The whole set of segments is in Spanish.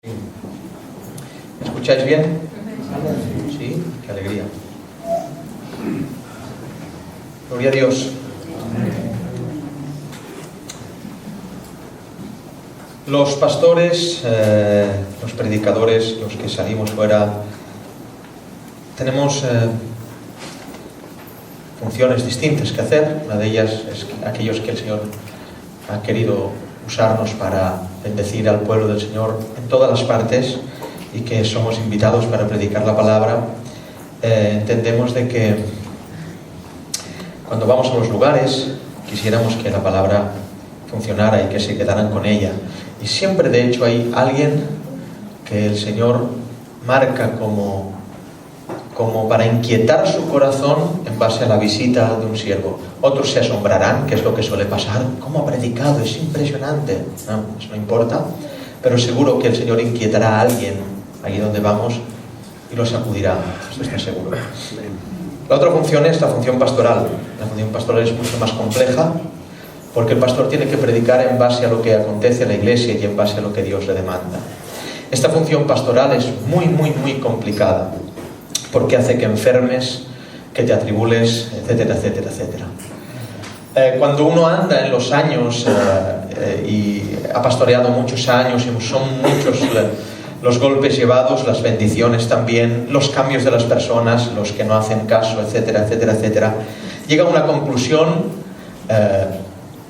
¿Me escucháis bien? Sí, qué alegría. Gloria a Dios. Los pastores, los predicadores, los que salimos fuera, tenemos funciones distintas que hacer. Una de ellas es aquellos que el Señor ha querido usarnos para bendecir al pueblo del Señor en todas las partes y que somos invitados para predicar la palabra. Entendemos de que cuando vamos a los lugares quisiéramos que la palabra funcionara y que se quedaran con ella, y siempre de hecho hay alguien que el Señor marca como para inquietar su corazón en base a la visita de un siervo. Otros se asombrarán, que es lo que suele pasar. ¿Cómo ha predicado? Es impresionante. No, eso no importa, pero seguro que el Señor inquietará a alguien allí donde vamos y lo sacudirá, eso está seguro. La otra función es la función pastoral. La función pastoral es mucho más compleja, porque el pastor tiene que predicar en base a lo que acontece en la iglesia y en base a lo que Dios le demanda. Esta función pastoral es muy complicada, porque hace que enfermes, que te atribules, etcétera, etcétera, etcétera. Cuando uno anda en los años y ha pastoreado muchos años y son muchos los golpes llevados, las bendiciones también, los cambios de las personas, los que no hacen caso, etcétera, etcétera, etcétera, llega a una conclusión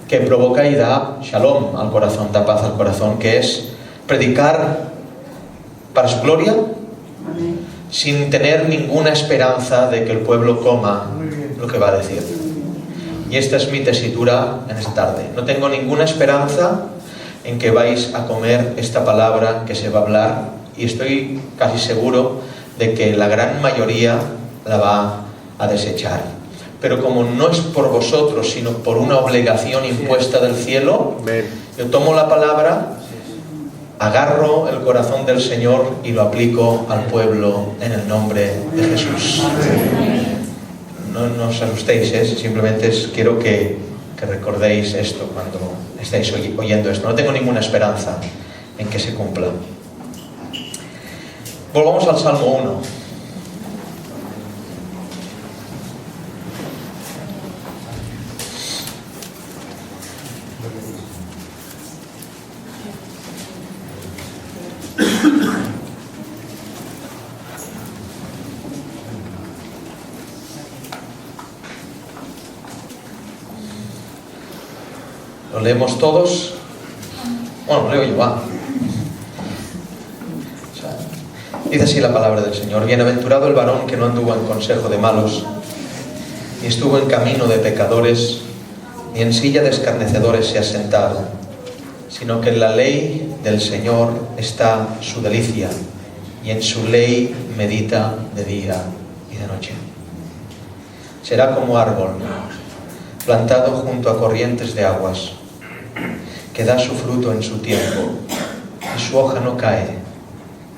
que provoca y da shalom al corazón, da paz al corazón, que es predicar para su gloria, sin tener ninguna esperanza de que el pueblo coma lo que va a decir. Y esta es mi tesitura en esta tarde. No tengo ninguna esperanza en que vais a comer esta palabra que se va a hablar, y estoy casi seguro de que la gran mayoría la va a desechar. Pero como no es por vosotros, sino por una obligación impuesta del cielo, yo tomo la palabra, agarro el corazón del Señor y lo aplico al pueblo en el nombre de Jesús. No os asustéis, simplemente quiero que recordéis esto cuando estáis oyendo esto. No tengo ninguna esperanza en que se cumpla. Volvamos al Salmo 1. ¿Lo leemos todos? Bueno, leo yo, va. Dice así la palabra del Señor: Bienaventurado el varón que no anduvo en consejo de malos, ni estuvo en camino de pecadores, ni en silla de escarnecedores se ha sentado, sino que en la ley del Señor está su delicia, y en su ley medita de día y de noche. Será como árbol plantado junto a corrientes de aguas, que da su fruto en su tiempo, y su hoja no cae,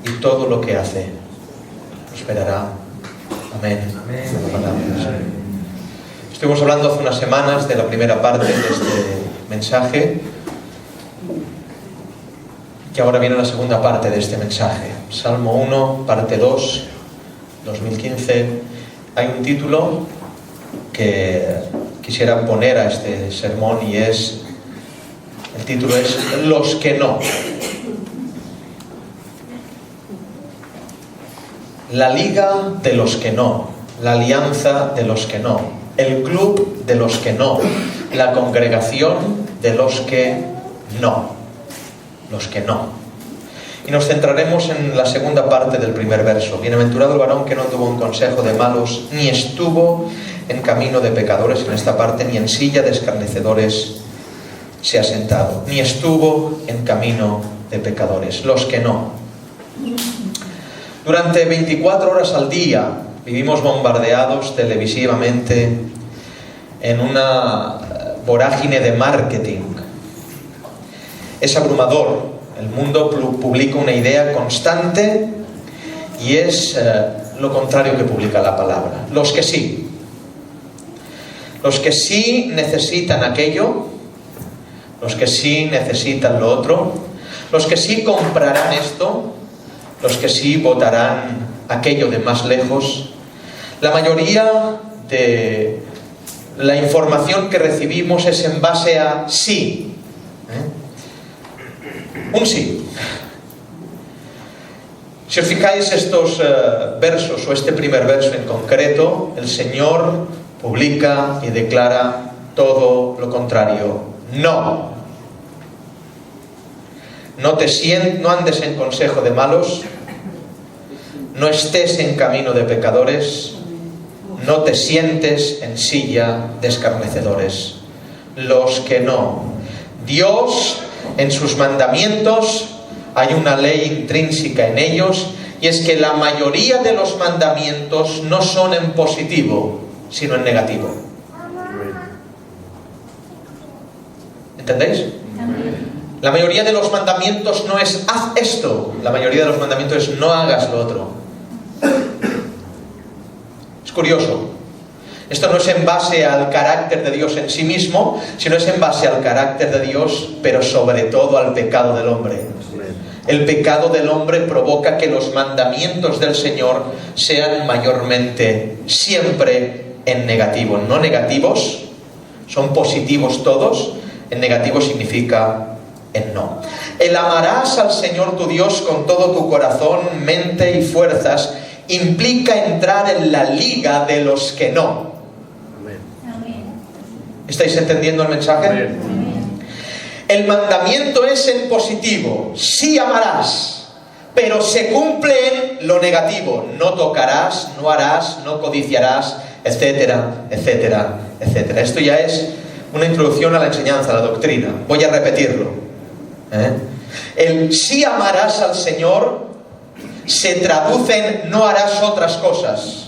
y todo lo que hace prosperará. Amén. Estuvimos hablando hace unas semanas de la primera parte de este mensaje, y ahora viene la segunda parte de este mensaje. Salmo 1, parte 2, 2015. Hay un título que quisiera poner a este sermón, y el título es Los que no. La liga de los que no, la alianza de los que no, el club de los que no, la congregación de los que no. Los que no. Y nos centraremos en la segunda parte del primer verso. Bienaventurado el varón que no anduvo en consejo de malos, ni estuvo en camino de pecadores, en esta parte, ni en silla de escarnecedores se ha sentado, ni estuvo en camino de pecadores. Los que no. Durante 24 horas al día vivimos bombardeados televisivamente en una vorágine de marketing. Es abrumador. El mundo publica una idea constante y es lo contrario que publica la palabra. Los que sí necesitan aquello, los que sí necesitan lo otro, Los que sí comprarán esto, los que sí votarán aquello de más lejos, la mayoría de la información que recibimos es en base a sí. Un sí. Si os fijáis estos versos, o este primer verso en concreto, el Señor publica y declara todo lo contrario. No. No andes en consejo de malos, no estés en camino de pecadores, no te sientes en silla de escarnecedores. Los que no. Dios, en sus mandamientos, hay una ley intrínseca en ellos, y es que la mayoría de los mandamientos no son en positivo, sino en negativo. ¿Entendéis? La mayoría de los mandamientos no es haz esto, la mayoría de los mandamientos es no hagas lo otro. Es curioso. Esto no es en base al carácter de Dios en sí mismo, sino es en base al carácter de Dios, pero sobre todo al pecado del hombre. El pecado del hombre provoca que los mandamientos del Señor sean mayormente siempre en negativo. No negativos, son positivos todos, en negativo significa en no. El amarás al Señor tu Dios con todo tu corazón, mente y fuerzas implica entrar en la liga de los que no. ¿Estáis entendiendo el mensaje? El mandamiento es en positivo, sí amarás, pero se cumple en lo negativo. No tocarás, no harás, no codiciarás, etcétera, etcétera, etcétera. Esto ya es una introducción a la enseñanza, a la doctrina. Voy a repetirlo. El sí amarás al Señor se traduce en no harás otras cosas.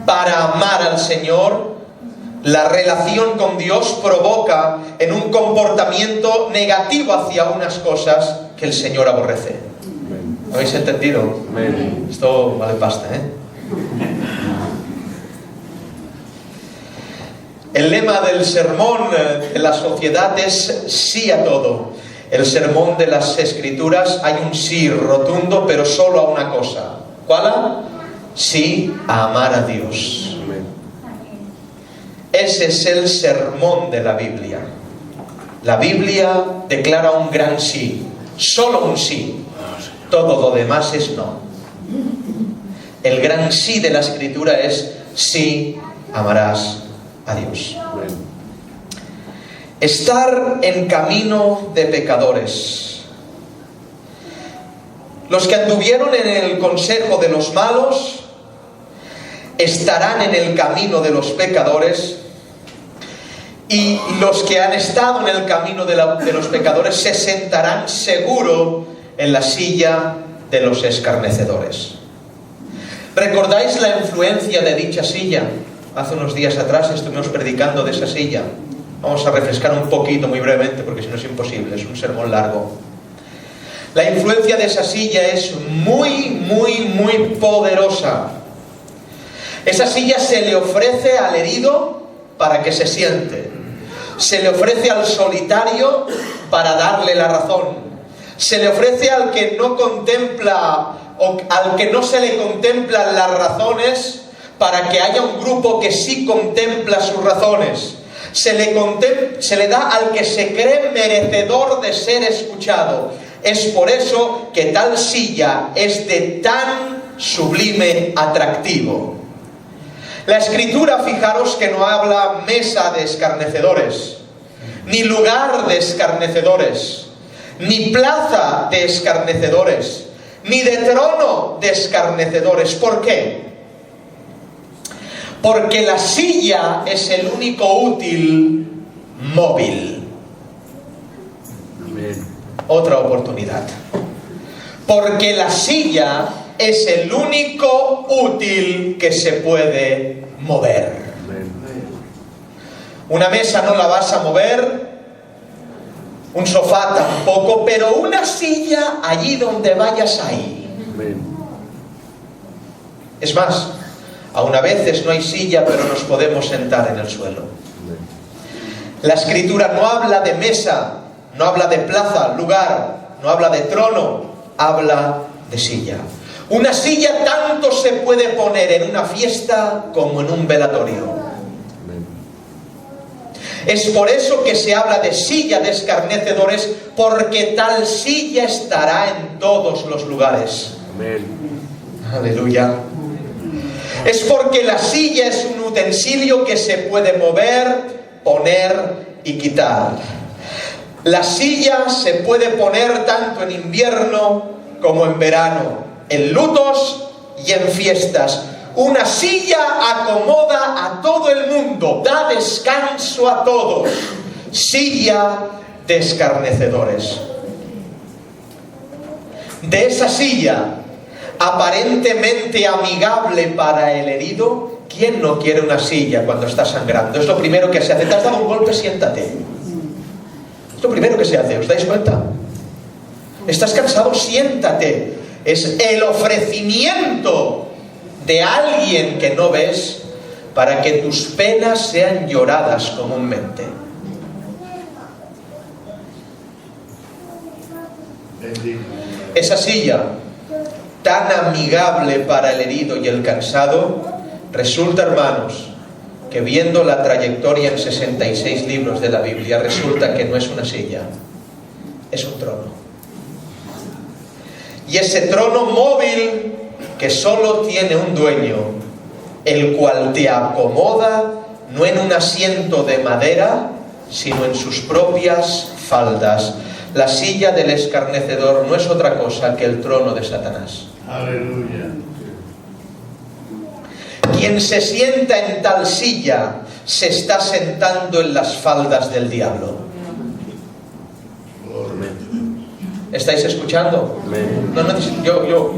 Para amar al Señor, la relación con Dios provoca en un comportamiento negativo hacia unas cosas que el Señor aborrece. ¿Habéis entendido? Esto vale pasta, El lema del sermón de la sociedad es sí a todo. El sermón de las Escrituras hay un sí rotundo, pero solo a una cosa. ¿Cuál? Sí a amar a Dios. Ese es el sermón de la Biblia. La Biblia declara un gran sí, solo un sí. Todo lo demás es no. El gran sí de la Escritura es sí amarás a Dios. Estar en camino de pecadores. Los que anduvieron en el consejo de los malos estarán en el camino de los pecadores, y los que han estado en el camino de los pecadores se sentarán seguro en la silla de los escarnecedores. ¿Recordáis la influencia de dicha silla? Hace unos días atrás estuvimos predicando de esa silla. Vamos a refrescar un poquito, muy brevemente, porque si no es imposible, es un sermón largo. La influencia de esa silla es muy, muy, muy poderosa. Esa silla se le ofrece al herido para que se siente. Se le ofrece al solitario para darle la razón. Se le ofrece al que no contempla, o al que no se le contemplan las razones, para que haya un grupo que sí contempla sus razones. Se le da al que se cree merecedor de ser escuchado. Es por eso que tal silla es de tan sublime atractivo. La Escritura, fijaros que no habla mesa de escarnecedores, ni lugar de escarnecedores, ni plaza de escarnecedores, ni de trono de escarnecedores. ¿Por qué? Porque la silla es el único útil móvil. Otra oportunidad. Porque la silla es el único útil que se puede mover. Una mesa no la vas a mover, un sofá tampoco, pero una silla allí donde vayas ahí. Es más, aún a veces no hay silla, pero nos podemos sentar en el suelo. La Escritura no habla de mesa, no habla de plaza, lugar, no habla de trono, habla de silla. Una silla tanto se puede poner en una fiesta como en un velatorio. Es por eso que se habla de silla de escarnecedores, porque tal silla estará en todos los lugares. Amén. Aleluya. Es porque la silla es un utensilio que se puede mover, poner y quitar. La silla se puede poner tanto en invierno como en verano, en lutos y en fiestas. Una silla acomoda a todo el mundo, da descanso a todos. Silla de escarnecedores. De esa silla aparentemente amigable para el herido, ¿quién no quiere una silla cuando está sangrando? Es lo primero que se hace. ¿Te has dado un golpe? Siéntate. Es lo primero que se hace, ¿os dais cuenta? ¿Estás cansado? Siéntate. Es el ofrecimiento de alguien que no ves para que tus penas sean lloradas comúnmente. Esa silla tan amigable para el herido y el cansado, resulta, hermanos, que viendo la trayectoria en 66 libros de la Biblia, resulta que no es una silla, es un trono. Y ese trono móvil que solo tiene un dueño, el cual te acomoda no en un asiento de madera, sino en sus propias faldas. La silla del escarnecedor no es otra cosa que el trono de Satanás. Aleluya. Quien se sienta en tal silla se está sentando en las faldas del diablo. ¿Estáis escuchando? No necesito, yo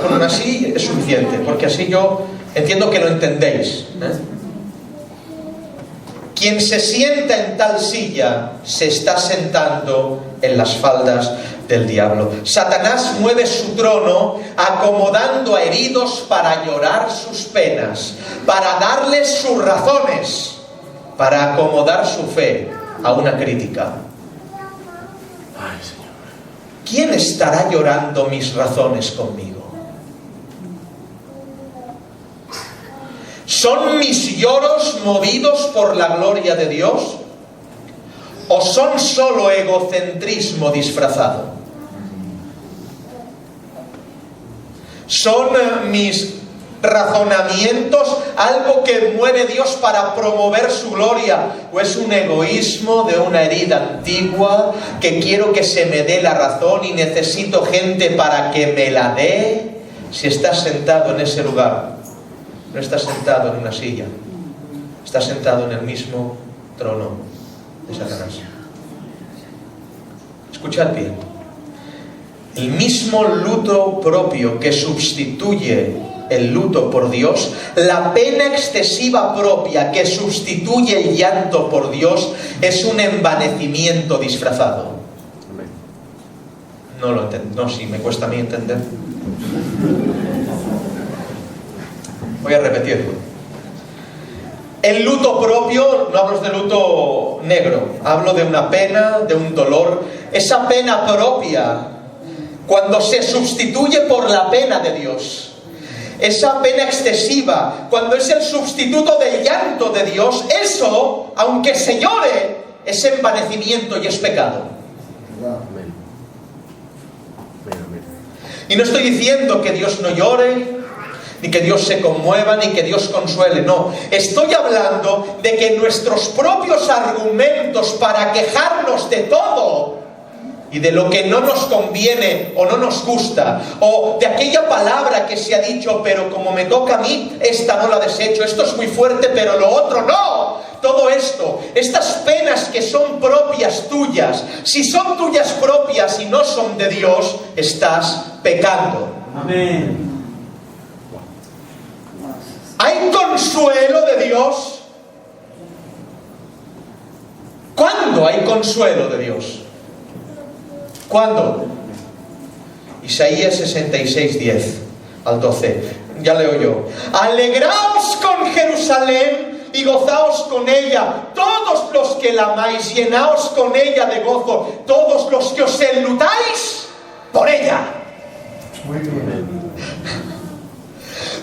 con una así es suficiente, porque así yo entiendo que lo entendéis, ¿eh? Quien se sienta en tal silla se está sentando en las faldas del diablo. Satanás mueve su trono acomodando a heridos para llorar sus penas, para darles sus razones, para acomodar su fe a una crítica. Ay, Señor. ¿Quién estará llorando mis razones conmigo? ¿Son mis lloros movidos por la gloria de Dios? ¿O son solo egocentrismo disfrazado? ¿Son mis razonamientos algo que mueve Dios para promover su gloria? ¿O es un egoísmo de una herida antigua que quiero que se me dé la razón y necesito gente para que me la dé? Si estás sentado en ese lugar, no estás sentado en una silla, estás sentado en el mismo trono de Satanás. Escuchad bien. El mismo luto propio que sustituye el luto por Dios, la pena excesiva propia que sustituye el llanto por Dios, es un envanecimiento disfrazado. No lo entiendo. No, sí, me cuesta a mí entender. Voy a repetirlo. El luto propio, no hablo de luto negro, hablo de una pena, de un dolor. Esa pena propia, cuando se sustituye por la pena de Dios, esa pena excesiva, cuando es el sustituto del llanto de Dios, eso, aunque se llore, es envanecimiento y es pecado. Amén. Amén. Y no estoy diciendo que Dios no llore, ni que Dios se conmueva, ni que Dios consuele, no. Estoy hablando de que nuestros propios argumentos para quejarnos de todo y de lo que no nos conviene o no nos gusta, o de aquella palabra que se ha dicho, pero como me toca a mí, esta no la desecho, esto es muy fuerte, pero lo otro no. Todo esto, estas penas que son propias tuyas, si son tuyas propias y no son de Dios, estás pecando. Amén. ¿Hay consuelo de Dios? ¿Cuándo hay consuelo de Dios? ¿Cuándo? Isaías 66, 10 al 12. Ya leo yo. Alegraos con Jerusalén, y gozaos con ella. Todos los que la amáis, llenaos con ella de gozo. Todos los que os enlutáis por ella. Muy bien.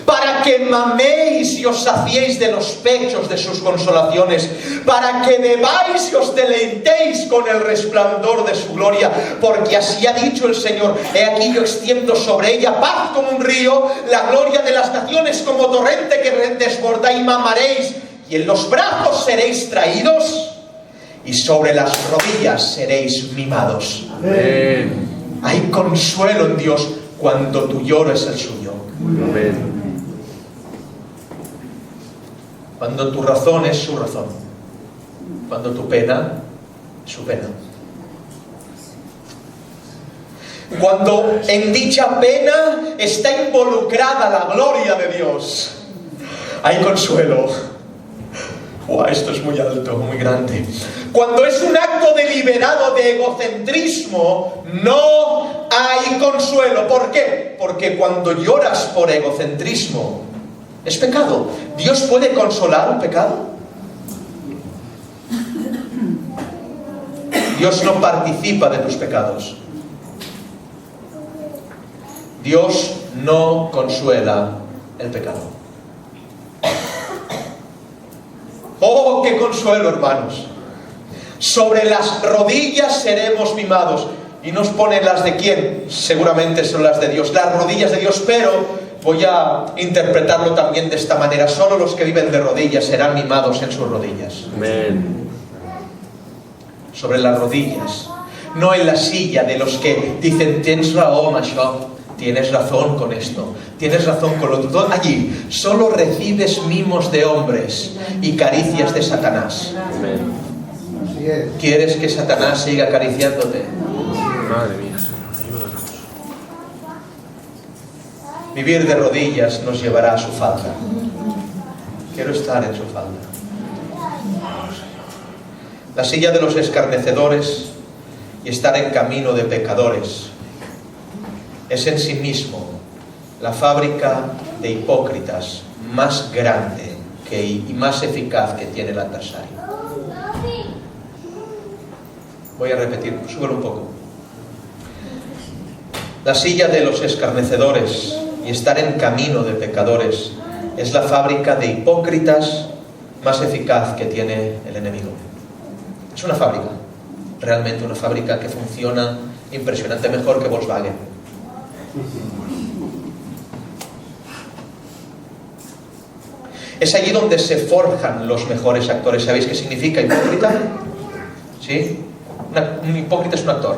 Para que maméis y os saciéis de los pechos de sus consolaciones, para que bebáis y os deleitéis con el resplandor de su gloria, porque así ha dicho el Señor: he aquí yo extiendo sobre ella paz como un río, la gloria de las naciones como torrente que desborda, y mamaréis, y en los brazos seréis traídos, y sobre las rodillas seréis mimados. Amén. Hay consuelo en Dios cuando tu lloro es el suyo. Amén. Cuando tu razón es su razón. Cuando tu pena es su pena. Cuando en dicha pena está involucrada la gloria de Dios, hay consuelo. Esto es muy alto, muy grande. Cuando es un acto deliberado de egocentrismo, no hay consuelo. ¿Por qué? Porque cuando lloras por egocentrismo, es pecado. ¿Dios puede consolar un pecado? Dios no participa de tus pecados. Dios no consuela el pecado. ¡Oh, qué consuelo, hermanos! Sobre las rodillas seremos mimados. Y nos ponen las de quién. Seguramente son las de Dios. Las rodillas de Dios, pero voy a interpretarlo también de esta manera: solo los que viven de rodillas serán mimados en sus rodillas. Amén. Sobre las rodillas, no en la silla de los que dicen tienes razón con esto, tienes razón con lo otro. Allí solo recibes mimos de hombres y caricias de Satanás. Amén. Así es. ¿Quieres que Satanás siga acariciándote? Madre mía, Señor, ayúdanos. Vivir de rodillas nos llevará a su falda. Quiero estar en su falda. La silla de los escarnecedores y estar en camino de pecadores es en sí mismo la fábrica de hipócritas más grande y más eficaz que tiene el adversario. Voy a repetir, súbelo un poco. La silla de los escarnecedores y estar en camino de pecadores es la fábrica de hipócritas más eficaz que tiene el enemigo. Es una fábrica, realmente una fábrica que funciona impresionante, mejor que Volkswagen. Es allí donde se forjan los mejores actores. ¿Sabéis qué significa hipócrita? ¿Sí? Un hipócrita es un actor.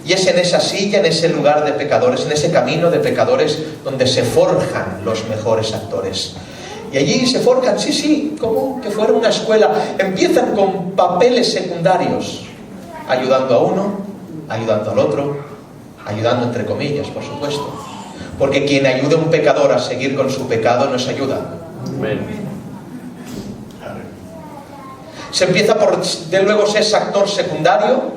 Y es en esa silla, en ese lugar de pecadores, en ese camino de pecadores, donde se forjan los mejores actores. Y allí se forjan, sí, como que fuera una escuela. Empiezan con papeles secundarios, ayudando a uno, ayudando al otro, ayudando entre comillas, por supuesto. Porque quien ayude a un pecador a seguir con su pecado no es ayuda. Amén. Se empieza por, de luego, ser ese actor secundario.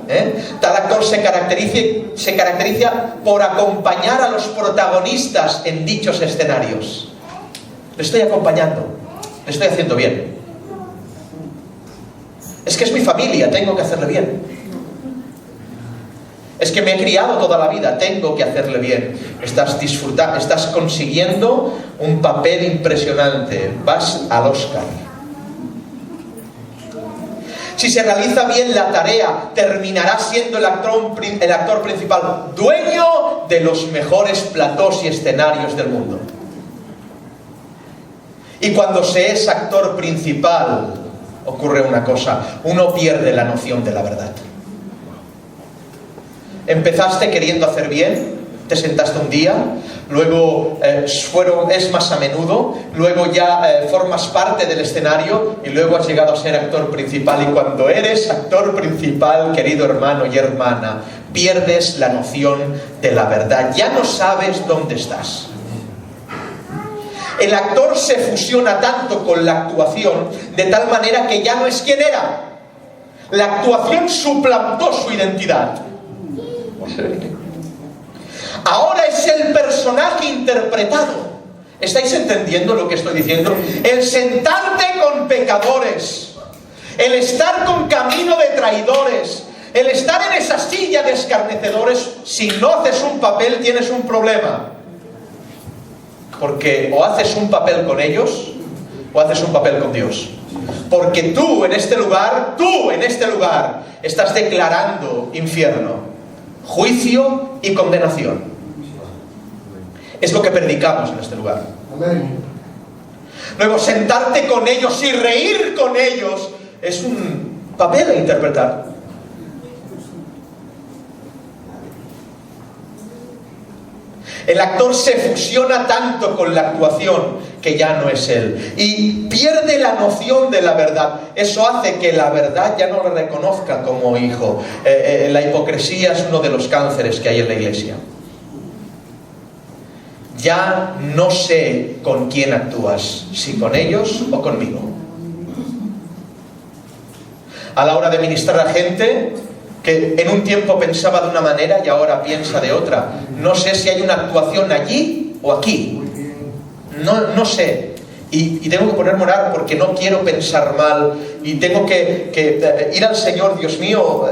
Tal actor se caracteriza por acompañar a los protagonistas en dichos escenarios. Le estoy acompañando, le estoy haciendo bien. Es que es mi familia, tengo que hacerle bien. Es que me he criado toda la vida, tengo que hacerle bien. Estás disfrutando, estás consiguiendo un papel impresionante. Vas al Oscar. Si se realiza bien la tarea, terminará siendo el actor principal, dueño de los mejores platós y escenarios del mundo. Y cuando se es actor principal, ocurre una cosa: uno pierde la noción de la verdad. Empezaste queriendo hacer bien, te sentaste un día, luego es más a menudo, luego ya formas parte del escenario y luego has llegado a ser actor principal. Y cuando eres actor principal, querido hermano y hermana, pierdes la noción de la verdad. Ya no sabes dónde estás. El actor se fusiona tanto con la actuación de tal manera que ya no es quien era. La actuación suplantó su identidad. Ahora es el personaje interpretado. ¿Estáis entendiendo lo que estoy diciendo? El sentarte con pecadores, el estar con camino de traidores, el estar en esa silla de escarnecedores, si no haces un papel tienes un problema. Porque o haces un papel con ellos o haces un papel con Dios. Porque tú en este lugar, estás declarando infierno, juicio y condenación. Es lo que predicamos en este lugar. Amén. Luego, sentarte con ellos y reír con ellos es un papel a interpretar. El actor se fusiona tanto con la actuación que ya no es él y pierde la noción de la verdad. Eso hace que la verdad ya no lo reconozca como hijo. La hipocresía es uno de los cánceres que hay en la iglesia. Ya no sé con quién actúas, si con ellos o conmigo. A la hora de ministrar a gente que en un tiempo pensaba de una manera y ahora piensa de otra. No sé si hay una actuación allí o aquí. No sé. Y tengo que ponerme a orar porque no quiero pensar mal. Y tengo que ir al Señor, Dios mío,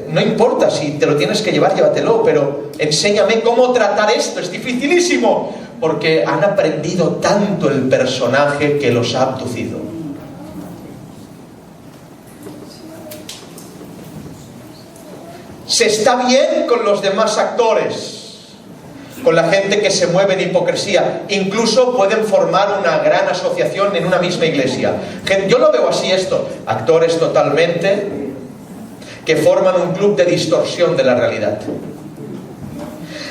no importa si te lo tienes que llevar, llévatelo, pero enséñame cómo tratar esto. Es dificilísimo. Porque han aprendido tanto el personaje que los ha abducido. Se está bien con los demás actores, con la gente que se mueve en hipocresía. Incluso pueden formar una gran asociación en una misma iglesia. Yo lo veo así esto. Actores totalmente que forman un club de distorsión de la realidad.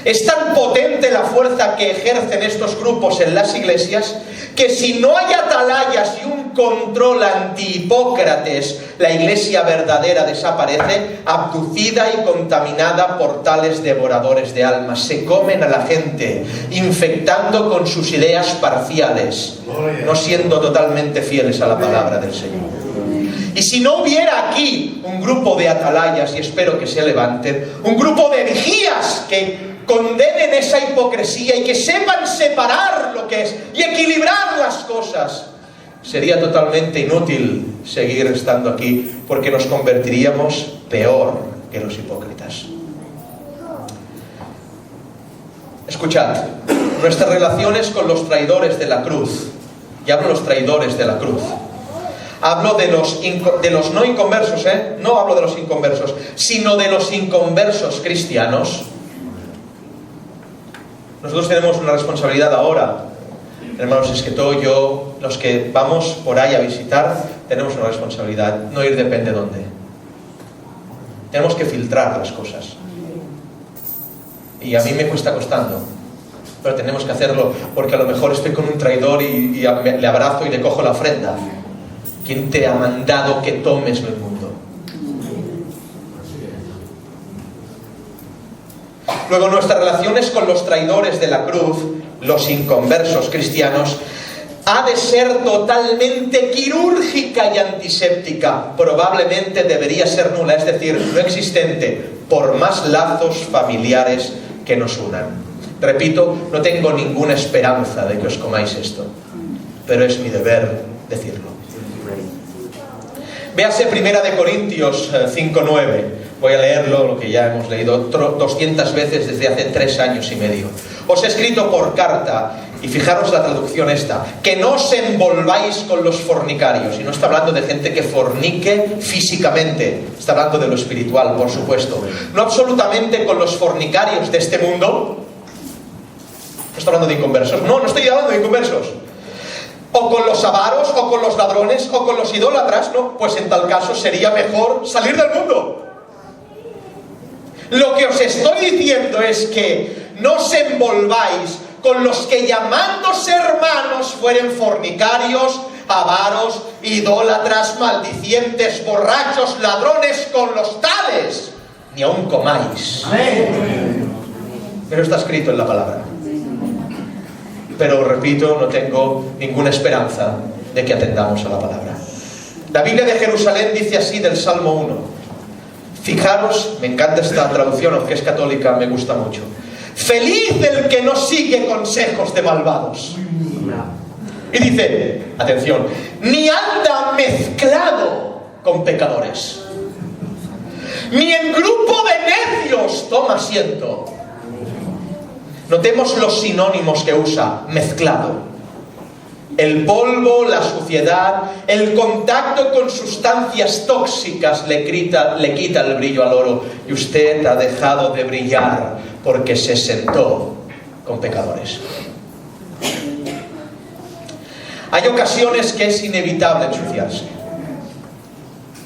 Es tan potente la fuerza que ejercen estos grupos en las iglesias que si no hay atalayas y un control anti-Hipócrates, la iglesia verdadera desaparece, abducida y contaminada por tales devoradores de almas. Se comen a la gente, infectando con sus ideas parciales, no siendo totalmente fieles a la palabra del Señor. Y si no hubiera aquí un grupo de atalayas, y espero que se levanten, un grupo de vigías que condenen esa hipocresía y que sepan separar lo que es y equilibrar las cosas, sería totalmente inútil seguir estando aquí, porque nos convertiríamos peor que los hipócritas. Escuchad, nuestras relaciones con los traidores de la cruz, y hablo de los traidores de la cruz, hablo de los no inconversos, no hablo de los inconversos, sino de los inconversos cristianos. Nosotros tenemos una responsabilidad ahora, hermanos, es que todo yo, los que vamos por ahí a visitar, tenemos una responsabilidad, no ir depende de dónde. Tenemos que filtrar las cosas. Y a mí me cuesta costando, pero tenemos que hacerlo, porque a lo mejor estoy con un traidor y le abrazo y le cojo la ofrenda. ¿Quién te ha mandado que tomes el mundo? Luego, nuestras relaciones con los traidores de la cruz, los inconversos cristianos, ha de ser totalmente quirúrgica y antiséptica. Probablemente debería ser nula, es decir, no existente, por más lazos familiares que nos unan. Repito, no tengo ninguna esperanza de que os comáis esto, pero es mi deber decirlo. Véase 1 Corintios 5:9. Voy a leerlo, lo que ya hemos leído 200 veces desde hace 3 años y medio. Os he escrito por carta, y fijaros la traducción esta, que no os envolváis con los fornicarios. Y no está hablando de gente que fornique físicamente, está hablando de lo espiritual, por supuesto. No absolutamente con los fornicarios de este mundo. No está hablando de inconversos. No estoy hablando de inconversos. O con los avaros, o con los ladrones, o con los idólatras, no, pues en tal caso sería mejor salir del mundo. Lo que os estoy diciendo es que no os envolváis con los que, llamándose hermanos, fueren fornicarios, avaros, idólatras, maldicientes, borrachos, ladrones, con los tales ni aun comáis. Amén. Pero está escrito en la palabra. Pero repito, no tengo ninguna esperanza de que atendamos a la palabra. La Biblia de Jerusalén dice así del Salmo 1. Fijaros, me encanta esta traducción, aunque es católica, me gusta mucho. Feliz el que no sigue consejos de malvados. Y dice, atención, ni anda mezclado con pecadores, ni en grupo de necios toma asiento. Notemos los sinónimos que usa: mezclado. El polvo, la suciedad, el contacto con sustancias tóxicas le quita el brillo al oro. Y usted ha dejado de brillar porque se sentó con pecadores. Hay ocasiones que es inevitable ensuciarse.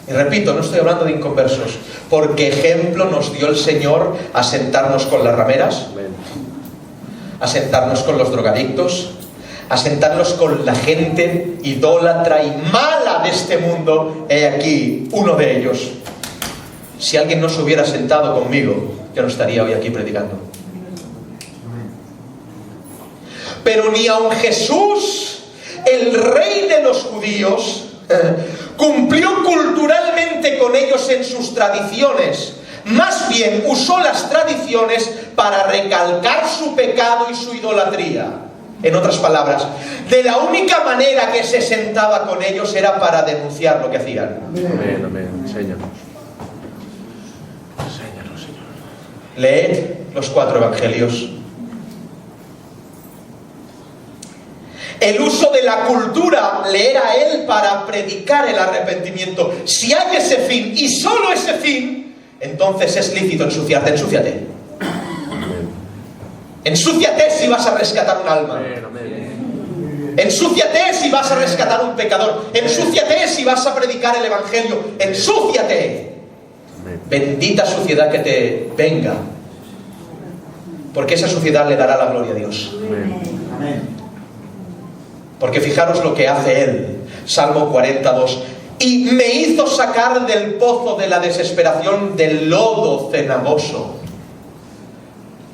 Y repito, no estoy hablando de inconversos, porque ejemplo nos dio el Señor a sentarnos con las rameras, a sentarnos con los drogadictos, a sentarnos con la gente idólatra y mala de este mundo. He aquí uno de ellos. Si alguien no se hubiera sentado conmigo, yo no estaría hoy aquí predicando. Pero ni aun Jesús, el rey de los judíos, cumplió culturalmente con ellos en sus tradiciones. Más bien usó las tradiciones para recalcar su pecado y su idolatría. En otras palabras, de la única manera que se sentaba con ellos era para denunciar lo que hacían. Amén, amén. Enséñanos. Enséñanos, Señor. Leed los 4 evangelios. El uso de la cultura le era a él para predicar el arrepentimiento. Si hay ese fin, y solo ese fin, entonces es lícito ensuciarte. Ensúciate. Ensúciate si vas a rescatar un alma. Ensúciate si vas a rescatar un pecador. Ensúciate si vas a predicar el evangelio. Ensúciate. Bendita suciedad que te venga, porque esa suciedad le dará la gloria a Dios. Porque fijaros lo que hace él. Salmo 42. Y me hizo sacar del pozo de la desesperación, del lodo cenagoso.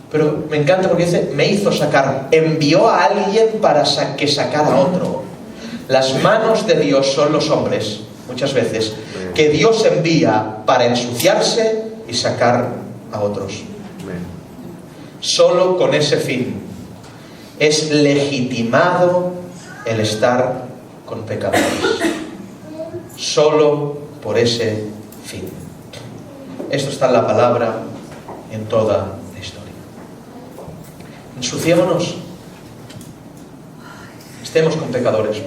Pero me encanta porque dice, me hizo sacar. Envió a alguien para que sacara a otro. Las manos de Dios son los hombres, muchas veces, que Dios envía para ensuciarse y sacar a otros. Solo con ese fin es legitimado el estar con pecadores. Solo por ese fin. Esto está en la palabra, en toda la historia. Ensuciémonos. Estemos con pecadores,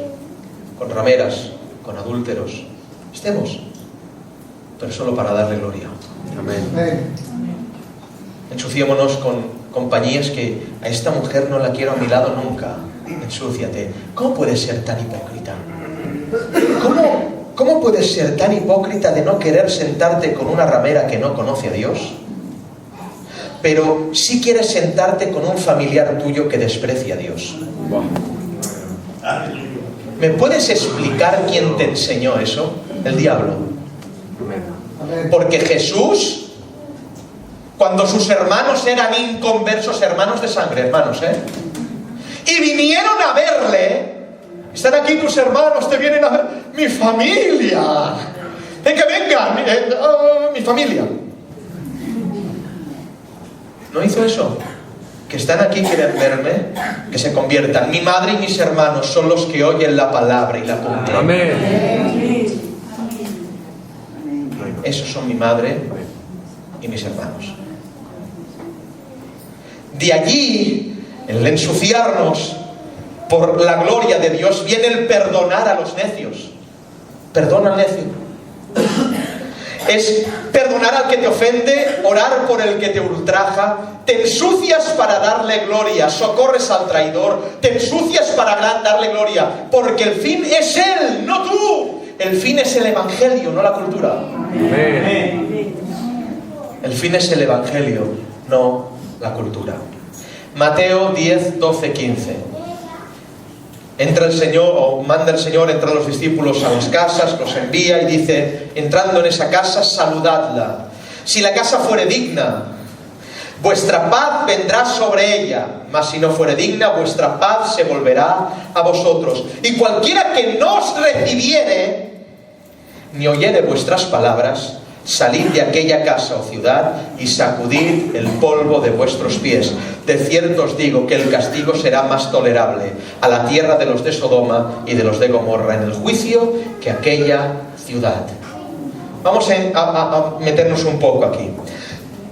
con rameras, con adúlteros. Estemos, pero solo para darle gloria. Amén. Ensuciémonos con compañías que a esta mujer no la quiero a mi lado nunca. Ensúciate. ¿Cómo puedes ser tan hipócrita? ¿Cómo puedes ser tan hipócrita de no querer sentarte con una ramera que no conoce a Dios? Pero sí quieres sentarte con un familiar tuyo que desprecia a Dios. ¿Me puedes explicar quién te enseñó eso? El diablo. Porque Jesús, cuando sus hermanos eran inconversos, hermanos de sangre, hermanos, y vinieron a verle, están aquí tus hermanos, te vienen a ver, mi familia, de que vengan, mi familia. ¿No hizo eso? Que están aquí, quieren verme, que se conviertan. Mi madre y mis hermanos son los que oyen la palabra y la cumplen. Amén. Esos son mi madre y mis hermanos. De allí, el ensuciarnos por la gloria de Dios, viene el perdonar a los necios. Perdona al necio. Es perdonar al que te ofende, orar por el que te ultraja. Te ensucias para darle gloria, socorres al traidor. Te ensucias para darle gloria, porque el fin es Él, no tú. El fin es el evangelio, no la cultura. Amén. El fin es el evangelio, no la cultura. Mateo 10, 12, 15. Entra el Señor, o manda el Señor, entra los discípulos a las casas, los envía y dice, entrando en esa casa, saludadla. Si la casa fuere digna, vuestra paz vendrá sobre ella, mas si no fuere digna, vuestra paz se volverá a vosotros. Y cualquiera que no os recibiere, ni oyere vuestras palabras, salid de aquella casa o ciudad y sacudid el polvo de vuestros pies. De cierto os digo que el castigo será más tolerable a la tierra de los de Sodoma y de los de Gomorra en el juicio que aquella ciudad. Vamos a meternos un poco aquí.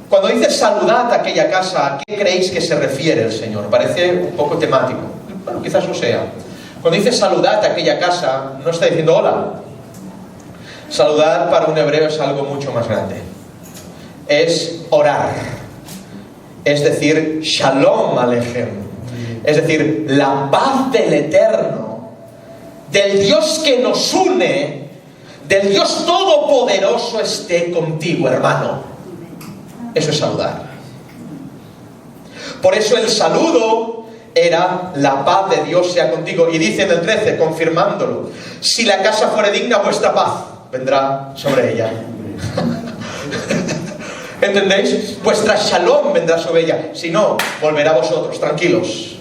Cuando dice saludad a aquella casa, ¿a qué creéis que se refiere el Señor? Parece un poco temático. Bueno, quizás lo sea. Cuando dice saludad a aquella casa, no está diciendo hola. Saludar para un hebreo es algo mucho más grande. Es orar. Es decir, Shalom Aleichem. Es decir, la paz del Eterno, del Dios que nos une, del Dios Todopoderoso esté contigo, hermano. Eso es saludar. Por eso el saludo era la paz de Dios sea contigo. Y dice en el 13, confirmándolo: si la casa fuere digna, vuestra paz vendrá sobre ella. ¿Entendéis? Vuestra shalom vendrá sobre ella. Si no, volverá a vosotros, tranquilos.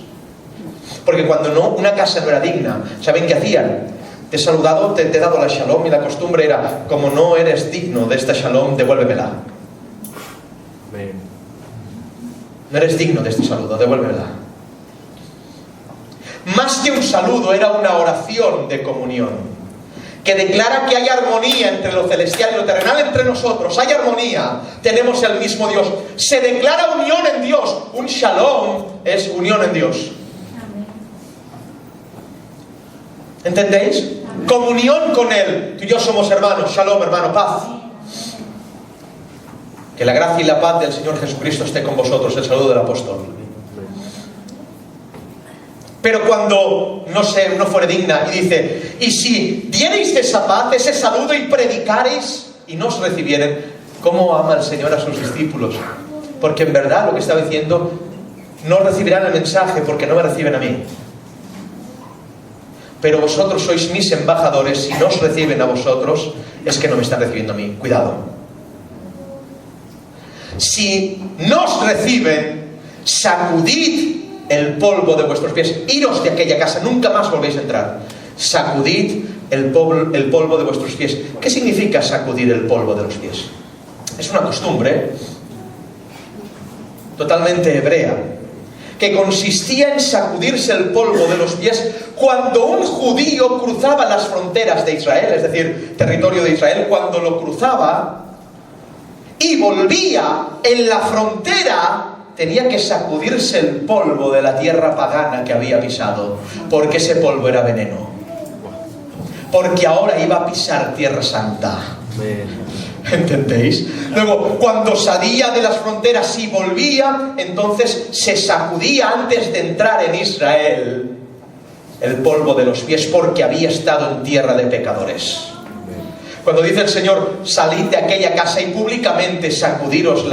Porque cuando no, una casa no era digna, ¿saben qué hacían? Te he saludado, te he dado la shalom, y la costumbre era: como no eres digno de esta shalom, devuélvemela. No eres digno de este saludo, devuélvemela. Más que un saludo, era una oración de comunión, que declara que hay armonía entre lo celestial y lo terrenal entre nosotros. Hay armonía, tenemos el mismo Dios. Se declara unión en Dios. Un shalom es unión en Dios. ¿Entendéis? Comunión con Él. Tú y yo somos hermanos. Shalom, hermano, paz. Que la gracia y la paz del Señor Jesucristo esté con vosotros. El saludo del apóstol. Pero cuando no fuere digna, y dice: y si diereis esa paz, ese saludo, y predicareis y no os recibieren, ¿cómo ama el Señor a sus discípulos? Porque en verdad lo que estaba diciendo, no recibirán el mensaje porque no me reciben a mí. Pero vosotros sois mis embajadores. Si no os reciben a vosotros, es que no me están recibiendo a mí. Cuidado. Si no os reciben, sacudid el polvo de vuestros pies. Iros de aquella casa, nunca más volvéis a entrar. Sacudid el polvo de vuestros pies. ¿Qué significa sacudir el polvo de los pies? Es una costumbre totalmente hebrea, que consistía en sacudirse el polvo de los pies cuando un judío cruzaba las fronteras de Israel, es decir, territorio de Israel. Cuando lo cruzaba y volvía en la frontera, tenía que sacudirse el polvo de la tierra pagana que había pisado, porque ese polvo era veneno. Porque ahora iba a pisar tierra santa. ¿Entendéis? Luego, cuando salía de las fronteras y volvía, entonces se sacudía antes de entrar en Israel el polvo de los pies, porque había estado en tierra de pecadores. Cuando dice el Señor: salid de aquella casa y públicamente sacudiros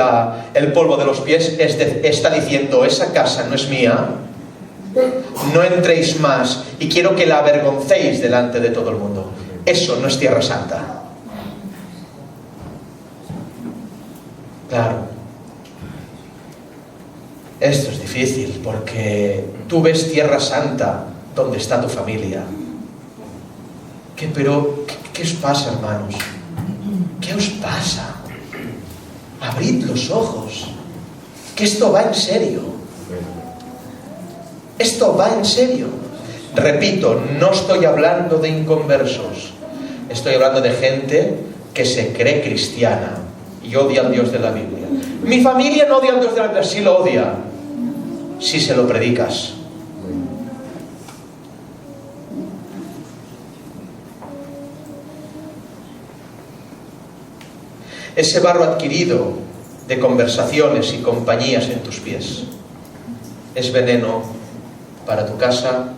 el polvo de los pies, está diciendo: esa casa no es mía, no entréis más, y quiero que la avergoncéis delante de todo el mundo. Eso no es tierra santa. Claro, esto es difícil, porque tú ves tierra santa donde está tu familia. Pero, ¿qué os pasa, hermanos? ¿Qué os pasa? Abrid los ojos, que esto va en serio. Esto va en serio. Repito, no estoy hablando de inconversos. Estoy hablando de gente que se cree cristiana y odia al Dios de la Biblia. Mi familia no odia al Dios de la Biblia. Sí lo odia, si se lo predicas. Ese barro adquirido de conversaciones y compañías en tus pies es veneno para tu casa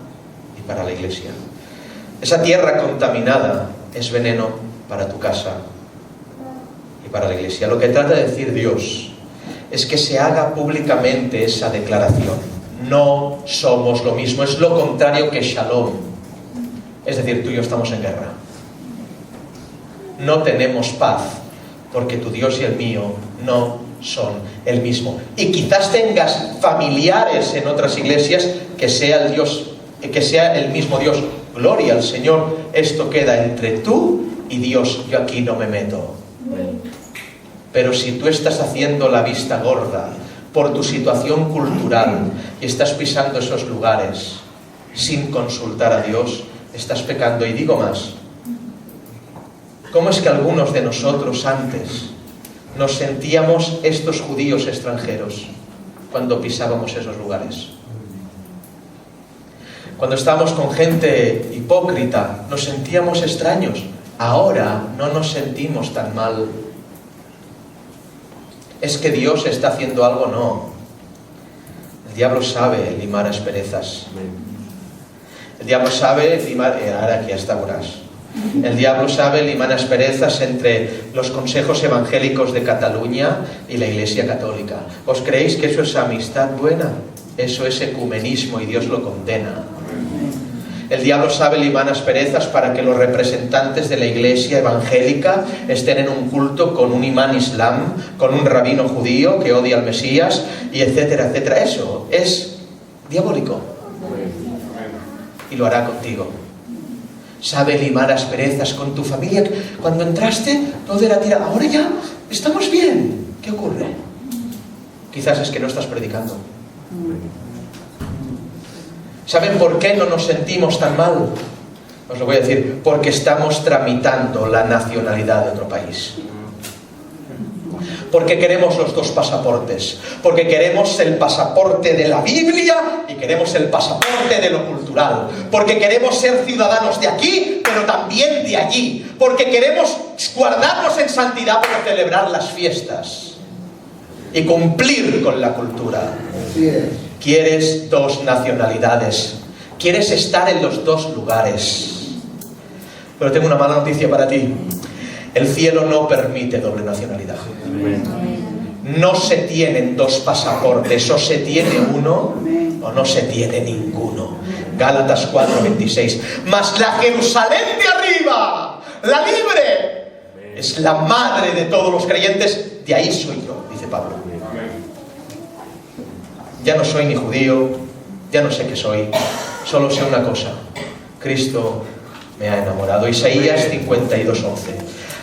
y para la iglesia. Esa tierra contaminada es veneno para tu casa y para la iglesia. Lo que trata de decir Dios es que se haga públicamente esa declaración: no somos lo mismo. Es lo contrario que Shalom. Es decir, tú y yo estamos en guerra. No tenemos paz, porque tu Dios y el mío no son el mismo. Y quizás tengas familiares en otras iglesias que sea el mismo Dios. Gloria al Señor. Esto queda entre tú y Dios. Yo aquí no me meto. Pero si tú estás haciendo la vista gorda por tu situación cultural y estás pisando esos lugares sin consultar a Dios, estás pecando. Y digo más, ¿cómo es que algunos de nosotros antes nos sentíamos estos judíos extranjeros cuando pisábamos esos lugares? Cuando estábamos con gente hipócrita, nos sentíamos extraños. Ahora no nos sentimos tan mal. ¿Es que Dios está haciendo algo? No. El diablo sabe limar asperezas. El diablo sabe limar... Ahora aquí está Borás. El diablo sabe limar asperezas entre los consejos evangélicos de Cataluña y la Iglesia Católica. ¿Os creéis que eso es amistad buena? Eso es ecumenismo y Dios lo condena. El diablo sabe limar asperezas para que los representantes de la Iglesia evangélica estén en un culto con un imán islam, con un rabino judío que odia al Mesías, y etcétera, etcétera. Eso es diabólico. Y lo hará contigo. Sabe limar asperezas con tu familia. Cuando entraste, todo era tirar. Ahora ya estamos bien. ¿Qué ocurre? Quizás es que no estás predicando. ¿Saben por qué no nos sentimos tan mal? Os lo voy a decir, porque estamos tramitando la nacionalidad de otro país. Porque queremos los dos pasaportes. Porque queremos el pasaporte de la Biblia y queremos el pasaporte de lo cultural. Porque queremos ser ciudadanos de aquí, pero también de allí. Porque queremos guardarnos en santidad para celebrar las fiestas y cumplir con la cultura. Así es. Quieres dos nacionalidades. Quieres estar en los dos lugares. Pero tengo una mala noticia para ti. El cielo no permite doble nacionalidad. No se tienen dos pasaportes. O se tiene uno o no se tiene ninguno. Gálatas 4:26. Mas la Jerusalén de arriba, la libre, es la madre de todos los creyentes. De ahí soy yo, dice Pablo. Ya no soy ni judío, ya no sé qué soy, solo sé una cosa: Cristo me ha enamorado. Isaías 52:11.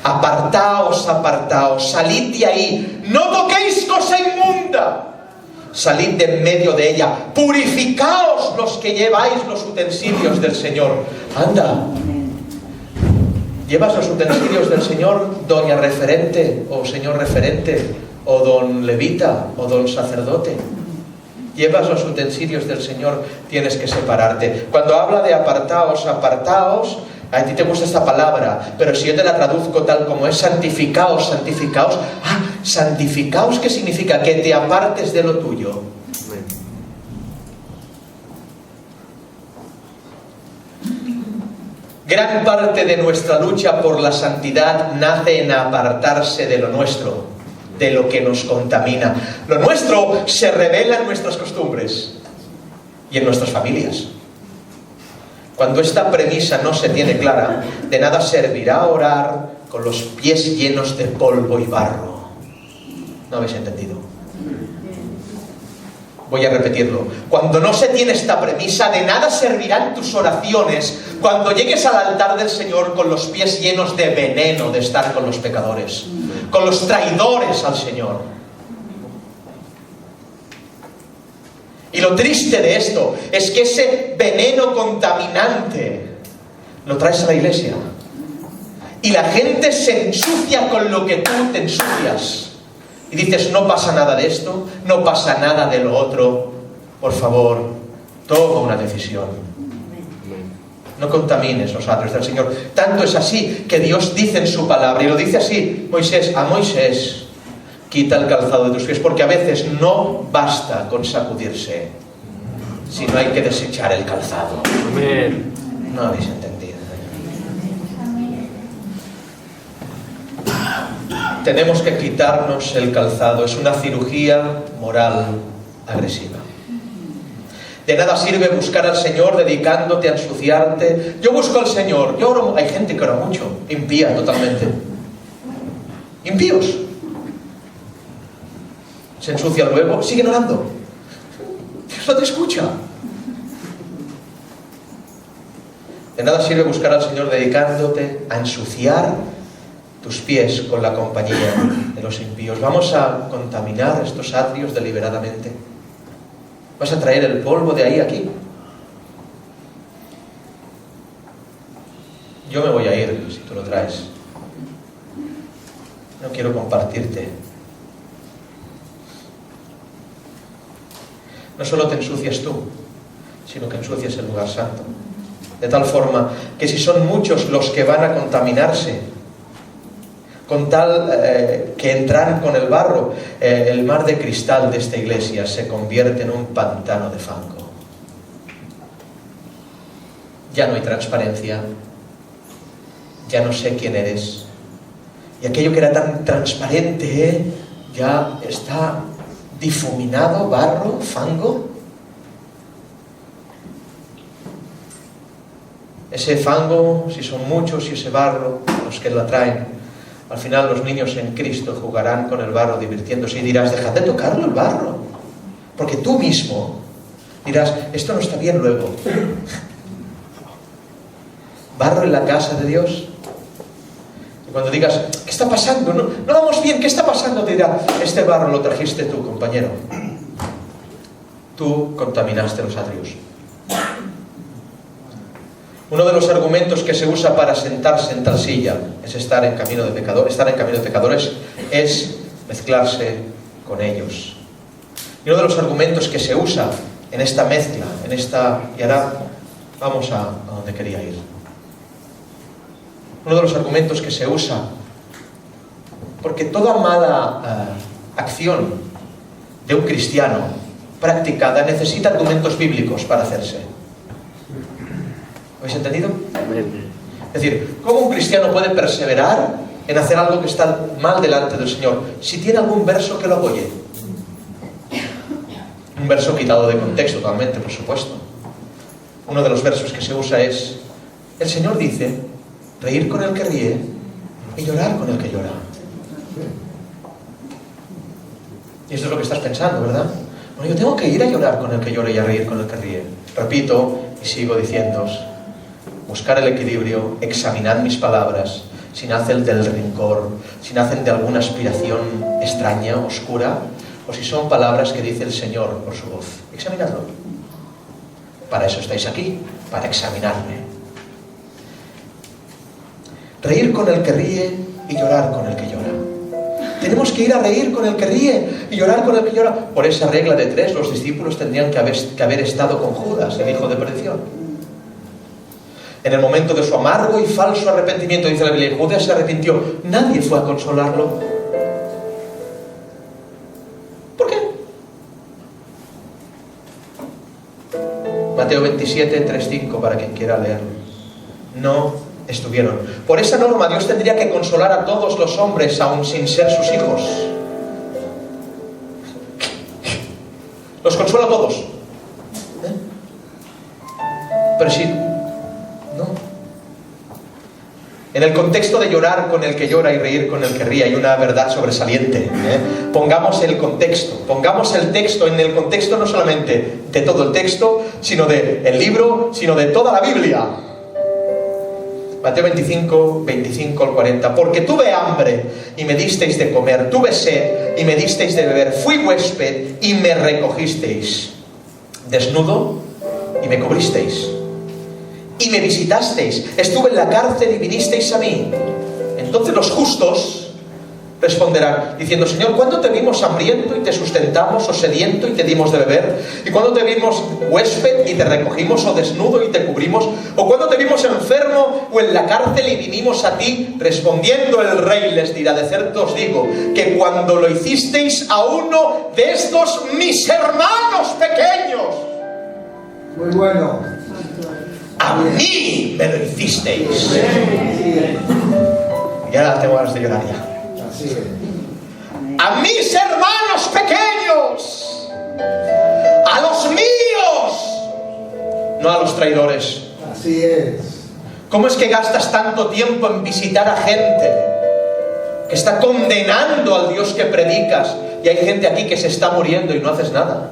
Apartaos, apartaos, salid de ahí, no toquéis cosa inmunda, salid de en medio de ella, purificaos los que lleváis los utensilios del Señor. Anda, ¿llevas los utensilios del Señor, doña referente, o señor referente, o don levita, o don sacerdote? Llevas los utensilios del Señor, tienes que separarte. Cuando habla de apartaos, apartaos, a ti te gusta esta palabra, pero si yo te la traduzco tal como es, santificaos, santificaos. Santificaos, ¿qué significa? Que te apartes de lo tuyo. Gran parte de nuestra lucha por la santidad nace en apartarse de lo nuestro, de lo que nos contamina. Lo nuestro se revela en nuestras costumbres y en nuestras familias. Cuando esta premisa no se tiene clara, de nada servirá orar con los pies llenos de polvo y barro. ¿No habéis entendido? Voy a repetirlo. Cuando no se tiene esta premisa, de nada servirán tus oraciones cuando llegues al altar del Señor con los pies llenos de veneno de estar con los pecadores, con los traidores al Señor. Y lo triste de esto es que ese veneno contaminante lo traes a la iglesia. Y la gente se ensucia con lo que tú te ensucias. Y dices, no pasa nada de esto, no pasa nada de lo otro. Por favor, toma una decisión. No contamines los atrios del Señor. Tanto es así que Dios dice en su palabra, y lo dice así, Moisés, a Moisés, quita el calzado de tus pies, porque a veces no basta con sacudirse, sino hay que desechar el calzado. Amén. No habéis entendido. Tenemos que quitarnos el calzado. Es una cirugía moral agresiva. De nada sirve buscar al Señor dedicándote a ensuciarte. Yo busco al Señor, yo oro. Hay gente que ora mucho, impía totalmente. Impíos. Se ensucia luego, siguen orando. Dios no te escucha. De nada sirve buscar al Señor dedicándote a ensuciar tus pies con la compañía de los impíos. Vamos a contaminar estos atrios deliberadamente. ¿Vas a traer el polvo de ahí aquí? Yo me voy a ir si tú lo traes. No quiero compartirte. No solo te ensucias tú, sino que ensucias el lugar santo. De tal forma que si son muchos los que van a contaminarse, con tal que entrar con el barro, el mar de cristal de esta iglesia se convierte en un pantano de fango. Ya no hay transparencia, ya no sé quién eres, y aquello que era tan transparente ya está difuminado, barro, fango. Ese fango, si son muchos, y ese barro, los que la traen, al final los niños en Cristo jugarán con el barro divirtiéndose y dirás, dejad de tocarlo el barro, porque tú mismo dirás, esto no está bien luego. Barro en la casa de Dios. Y cuando digas, ¿qué está pasando? No vamos bien, ¿qué está pasando? Te dirá, este barro lo trajiste tú, compañero. Tú contaminaste los atrios. Uno de los argumentos que se usa para sentarse en tal silla es estar en camino de pecadores. Estar en camino de pecadores es mezclarse con ellos. Y uno de los argumentos que se usa en esta mezcla, y ahora vamos a donde quería ir. Uno de los argumentos que se usa, porque toda mala acción de un cristiano practicada necesita argumentos bíblicos para hacerse. ¿Habéis entendido? Es decir, ¿cómo un cristiano puede perseverar en hacer algo que está mal delante del Señor si tiene algún verso que lo apoye? Un verso quitado de contexto totalmente, por supuesto. Uno de los versos que se usa es, el Señor dice, reír con el que ríe y llorar con el que llora. Y esto es lo que estás pensando, ¿verdad? Bueno, yo tengo que ir a llorar con el que llora y a reír con el que ríe. Repito y sigo diciéndoos, buscar el equilibrio, examinad mis palabras, si nacen del rencor, si nacen de alguna aspiración extraña, oscura, o si son palabras que dice el Señor por su voz. Examinadlo. Para eso estáis aquí, para examinarme. Reír con el que ríe y llorar con el que llora. Tenemos que ir a reír con el que ríe y llorar con el que llora. Por esa regla de 3, los discípulos tendrían que haber estado con Judas, el hijo de perdición. En el momento de su amargo y falso arrepentimiento, dice la Biblia, Judas se arrepintió. Nadie fue a consolarlo. ¿Por qué? Mateo 27, 3-5, para quien quiera leerlo. No estuvieron. Por esa norma Dios tendría que consolar a todos los hombres, aun sin ser sus hijos. Los consuela a todos. Pero si no. En el contexto de llorar con el que llora y reír con el que ríe hay una verdad sobresaliente. Pongamos el contexto, pongamos el texto en el contexto no solamente de todo el texto, sino del libro, sino de toda la Biblia. Mateo 25, 25 al 40. Porque tuve hambre y me disteis de comer, tuve sed y me disteis de beber, fui huésped y me recogisteis, desnudo y me cubristeis, y me visitasteis, estuve en la cárcel y vinisteis a mí. Entonces los justos responderán diciendo, Señor, ¿cuándo te vimos hambriento y te sustentamos, o sediento y te dimos de beber? ¿Y cuándo te vimos huésped y te recogimos, o desnudo y te cubrimos? ¿O cuándo te vimos enfermo o en la cárcel y vinimos a ti? Respondiendo el rey les dirá, de cierto os digo, que cuando lo hicisteis a uno de estos mis hermanos pequeños, muy bueno, a mí me lo hicisteis. Y ahora tengo ganas de llorar ya. así es. A mis hermanos pequeños, a los míos, no a los traidores. Así es. ¿Cómo es que gastas tanto tiempo en visitar a gente que está condenando al Dios que predicas, y hay gente aquí que se está muriendo y no haces nada?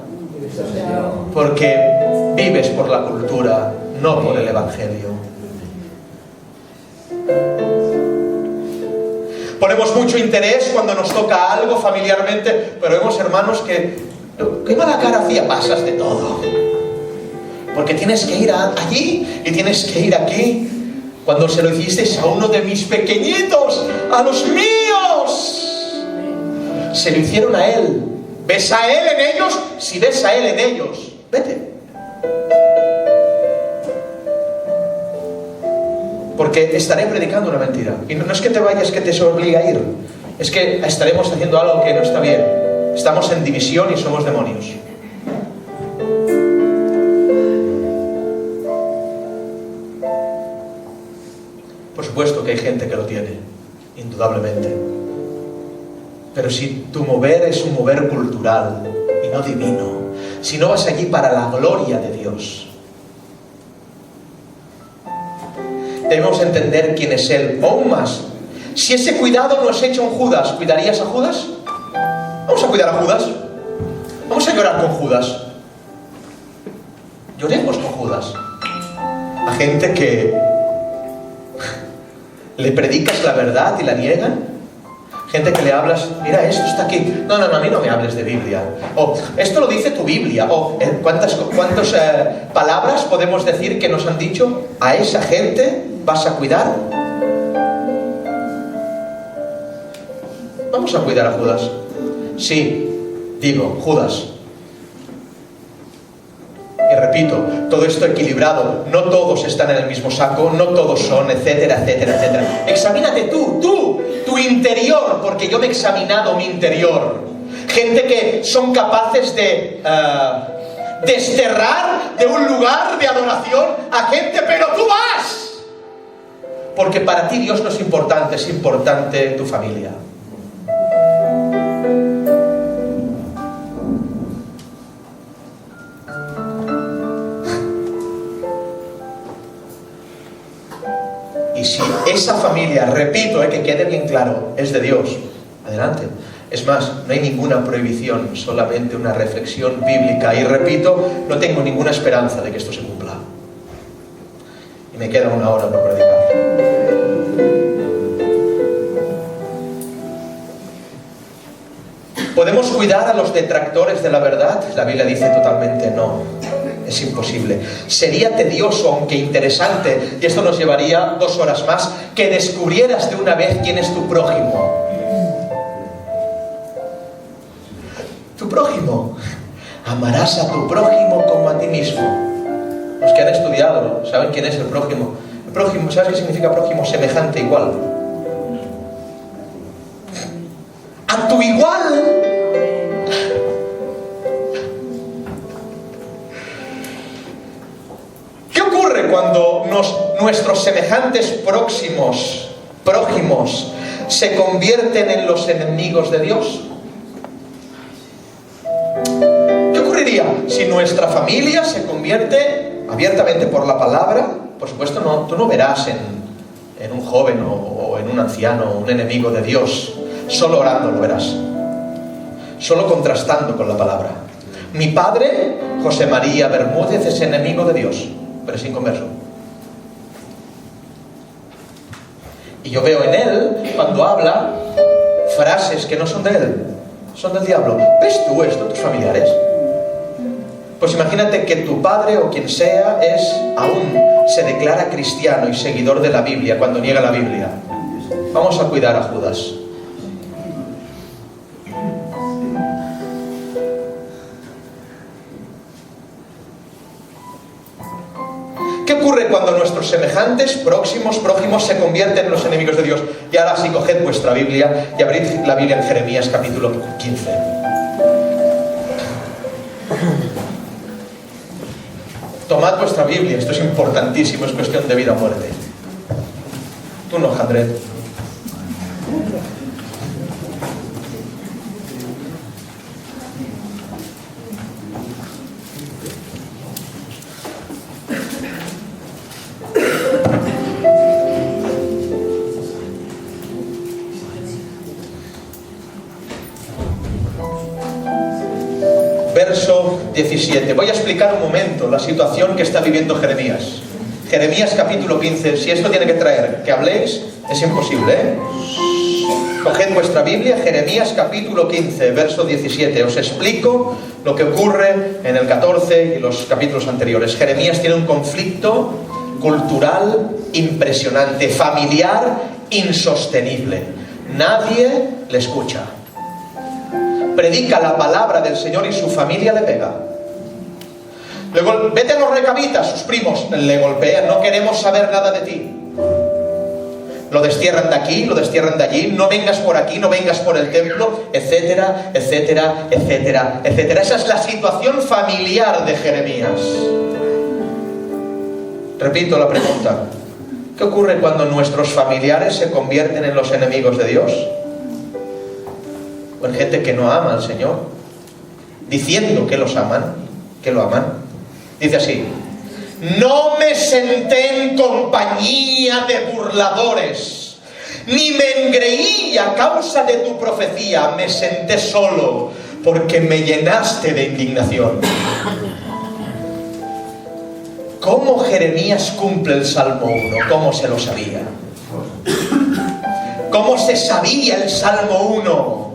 Porque vives por la cultura, no por el Evangelio. Ponemos mucho interés cuando nos toca algo familiarmente, pero vemos hermanos que qué mala cara hacía, pasas de todo. Porque tienes que ir allí y tienes que ir aquí. Cuando se lo hicisteis a uno de mis pequeñitos, a los míos, se lo hicieron a él. ¿Ves a él en ellos? Si ves a él en ellos, vete. Porque estaré predicando una mentira. Y no es que te vayas, que te obligue a ir. Es que estaremos haciendo algo que no está bien. Estamos en división y somos demonios. Por supuesto que hay gente que lo tiene, indudablemente. Pero si tu mover es un mover cultural y no divino, si no vas allí para la gloria de Dios, debemos entender quién es Él. Aún más, si ese cuidado no es hecho en Judas, ¿cuidarías a Judas? Vamos a cuidar a Judas. Vamos a llorar con Judas. Lloremos con Judas. A gente que le predicas la verdad y la niegan. Gente que le hablas, mira, esto está aquí. No, a mí no me hables de Biblia. O, esto lo dice tu Biblia. O, ¿cuántas palabras podemos decir que nos han dicho? ¿A esa gente vas a cuidar? Vamos a cuidar a Judas. Sí, digo, Judas. Y repito, todo esto equilibrado, no todos están en el mismo saco, no todos son, etcétera, etcétera, etcétera. Examínate tu interior, porque yo me he examinado mi interior. Gente que son capaces de desterrar de un lugar de adoración a gente, pero tú vas. Porque para ti Dios no es importante tu familia. Y si esa familia, repito, que quede bien claro, es de Dios, adelante. Es más, no hay ninguna prohibición, solamente una reflexión bíblica. Y repito, no tengo ninguna esperanza de que esto se cumpla. Y me queda 1 hora por predicar. ¿Podemos cuidar a los detractores de la verdad? La Biblia dice totalmente no. Es imposible. Sería tedioso, aunque interesante, y esto nos llevaría 2 horas más, que descubrieras de una vez quién es tu prójimo. Tu prójimo. Amarás a tu prójimo como a ti mismo. Los que han estudiado saben quién es el prójimo. El prójimo, ¿sabes qué significa prójimo? Semejante, igual. A tu igual. ¿Qué ocurre cuando nuestros semejantes prójimos se convierten en los enemigos de Dios? ¿Qué ocurriría si nuestra familia se convierte abiertamente por la palabra? Por supuesto, tú no verás en un joven o en un anciano un enemigo de Dios. Solo orando lo verás. Solo contrastando con la palabra. Mi padre, José María Bermúdez, es enemigo de Dios, pero es inconverso. Y yo veo en él, cuando habla, frases que no son de él, son del diablo. ¿Ves tú esto, tus familiares? Pues imagínate que tu padre o quien sea aún se declara cristiano y seguidor de la Biblia cuando niega la Biblia. Vamos a cuidar a Judas. ¿Qué ocurre cuando nuestros semejantes prójimos se convierten en los enemigos de Dios? Y ahora sí, coged vuestra Biblia y abrid la Biblia en Jeremías capítulo 15. Tomad vuestra Biblia, esto es importantísimo, es cuestión de vida o muerte. Tú no, Jandret. Verso 17. Voy a explicar un momento la situación que está viviendo Jeremías. Jeremías capítulo 15. Si esto tiene que traer que habléis, es imposible, ¿eh? Coged vuestra Biblia, Jeremías capítulo 15, verso 17. Os explico lo que ocurre en el 14 y los capítulos anteriores. Jeremías tiene un conflicto cultural impresionante, familiar insostenible. Nadie le escucha. Predica la palabra del Señor y su familia le pega. Luego, vete a los recabitas, sus primos, le golpean, no queremos saber nada de ti. Lo destierran de aquí, lo destierran de allí, no vengas por aquí, no vengas por el templo, etcétera, etcétera, etcétera, etcétera. Esa es la situación familiar de Jeremías. Repito la pregunta: ¿qué ocurre cuando nuestros familiares se convierten en los enemigos de Dios? O en gente que no ama al Señor, diciendo que los aman, que lo aman. Dice así: no me senté en compañía de burladores, ni me engreí a causa de tu profecía. Me senté solo, porque me llenaste de indignación. ¿Cómo Jeremías cumple el Salmo 1? ¿Cómo se lo sabía? ¿Cómo se sabía el Salmo 1?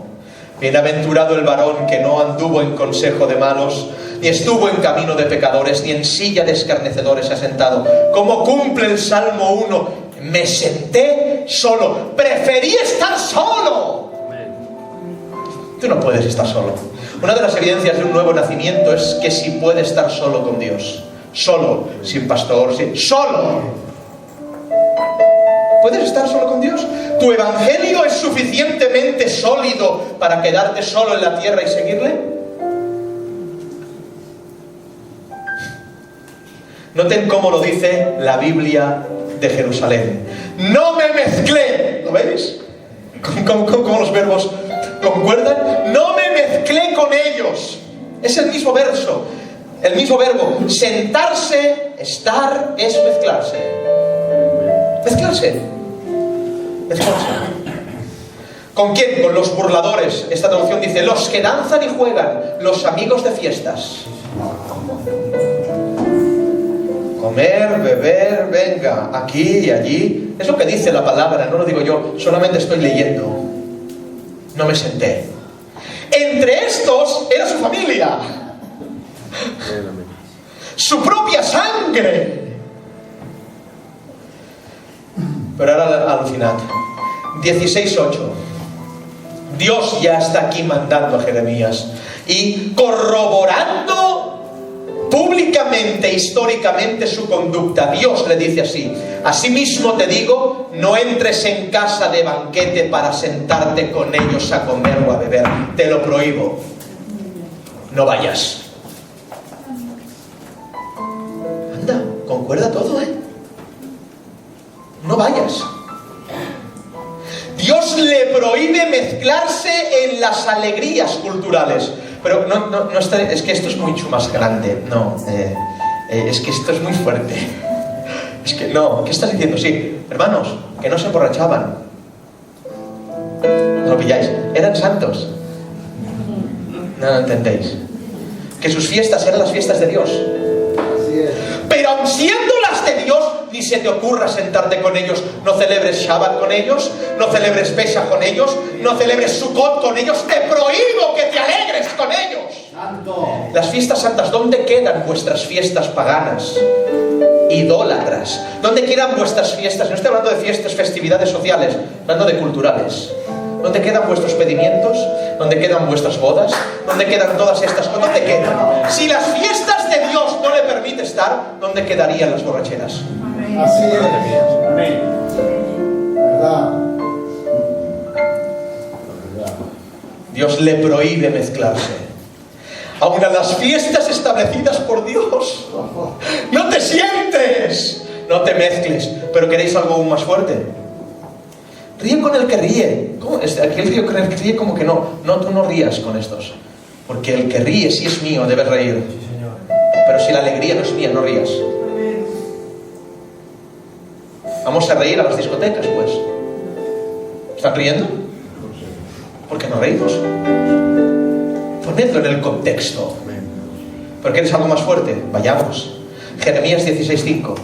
Bienaventurado el varón que no anduvo en consejo de malos, ni estuvo en camino de pecadores, ni en silla de escarnecedores ha sentado. ¿Cómo cumple el Salmo 1? Me senté solo. Preferí estar solo. Tú no puedes estar solo. Una de las evidencias de un nuevo nacimiento es que si puede estar solo con Dios. Solo, sin pastor, solo. ¿Puedes estar solo con Dios? ¿Tu evangelio es suficientemente sólido para quedarte solo en la tierra y seguirle? Noten cómo lo dice la Biblia de Jerusalén. No me mezclé. ¿Lo veis? ¿Cómo los verbos concuerdan? No me mezclé con ellos. Es el mismo verso. El mismo verbo. Sentarse, estar, es mezclarse. Mezclarse. Mezclarse. ¿Con quién? Con los burladores. Esta traducción dice: los que danzan y juegan, los amigos de fiestas. Comer, beber, venga, aquí y allí. Es lo que dice la palabra, no lo digo yo, solamente estoy leyendo. No me senté. Entre estos era su familia. Su propia sangre. Pero ahora alucinad. 16:8. Dios ya está aquí mandando a Jeremías y corroborando públicamente, históricamente su conducta. Dios le dice así: asimismo te digo, no entres en casa de banquete para sentarte con ellos a comer o a beber. Te lo prohíbo. No vayas. Anda, concuerda todo, No vayas. Dios le prohíbe mezclarse en las alegrías culturales. Pero no está, es que esto es mucho más grande. No, es que esto es muy fuerte. Es que no, ¿qué estás diciendo? Sí, hermanos, que no se emborrachaban. ¿No lo pilláis? Eran santos. No lo entendéis. Que sus fiestas eran las fiestas de Dios. Pero aun siendo las de Dios, ni se te ocurra sentarte con ellos. No celebres Shabbat con ellos, no celebres Pesach con ellos, no celebres Sukkot con ellos. Te prohíbo que te alegres con ellos. Santo. Las fiestas santas, ¿dónde quedan vuestras fiestas paganas? Idólatras. ¿Dónde quedan vuestras fiestas? No estoy hablando de fiestas, festividades sociales, estoy hablando de culturales. ¿Dónde quedan vuestros pedimientos? ¿Dónde quedan vuestras bodas? ¿Dónde quedan todas estas cosas? ¿Dónde quedan? Si las fiestas de Dios no le permite estar, ¿dónde quedarían las borracheras? Así es. Amén. ¿Verdad? Dios le prohíbe mezclarse. Aun a las fiestas establecidas por Dios. ¡No te sientes! No te mezcles. ¿Pero queréis algo aún más fuerte? Ríe con el que ríe. ¿Cómo? Aquí el ríe con el que ríe como que no. No, tú no rías con estos. Porque el que ríe, si es mío, debe reír. Pero si la alegría no es mía, no rías. Vamos a reír a las discotecas, pues. ¿Están riendo? ¿Por qué no reímos? Ponedlo en el contexto. ¿Pero quieres algo más fuerte? Vayamos. Jeremías 16:5.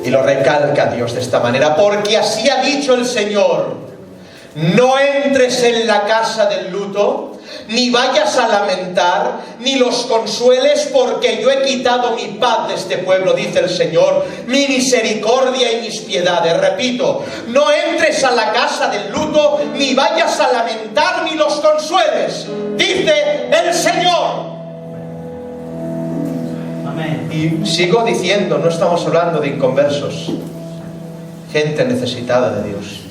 Y lo recalca Dios de esta manera: porque así ha dicho el Señor, no entres en la casa del luto, ni vayas a lamentar, ni los consueles, porque yo he quitado mi paz de este pueblo, dice el Señor, mi misericordia y mis piedades. Repito, no entres a la casa del luto, ni vayas a lamentar, ni los consueles, dice el Señor. Amén. Y sigo diciendo, no estamos hablando de inconversos, gente necesitada de Dios.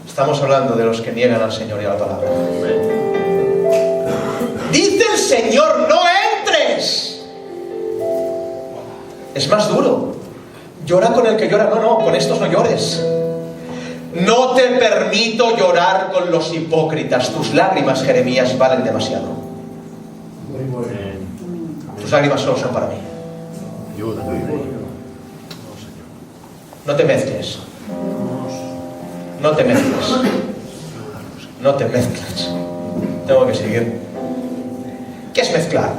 Estamos hablando de los que niegan al Señor y a la palabra. Dice el Señor, no entres. Es más duro. Llora con el que llora. No, con estos no llores. No te permito llorar con los hipócritas. Tus lágrimas, Jeremías, valen demasiado. Tus lágrimas solo son para mí. No te mezcles. No te mezcles. No te mezcles. Tengo que seguir. ¿Qué es mezclar?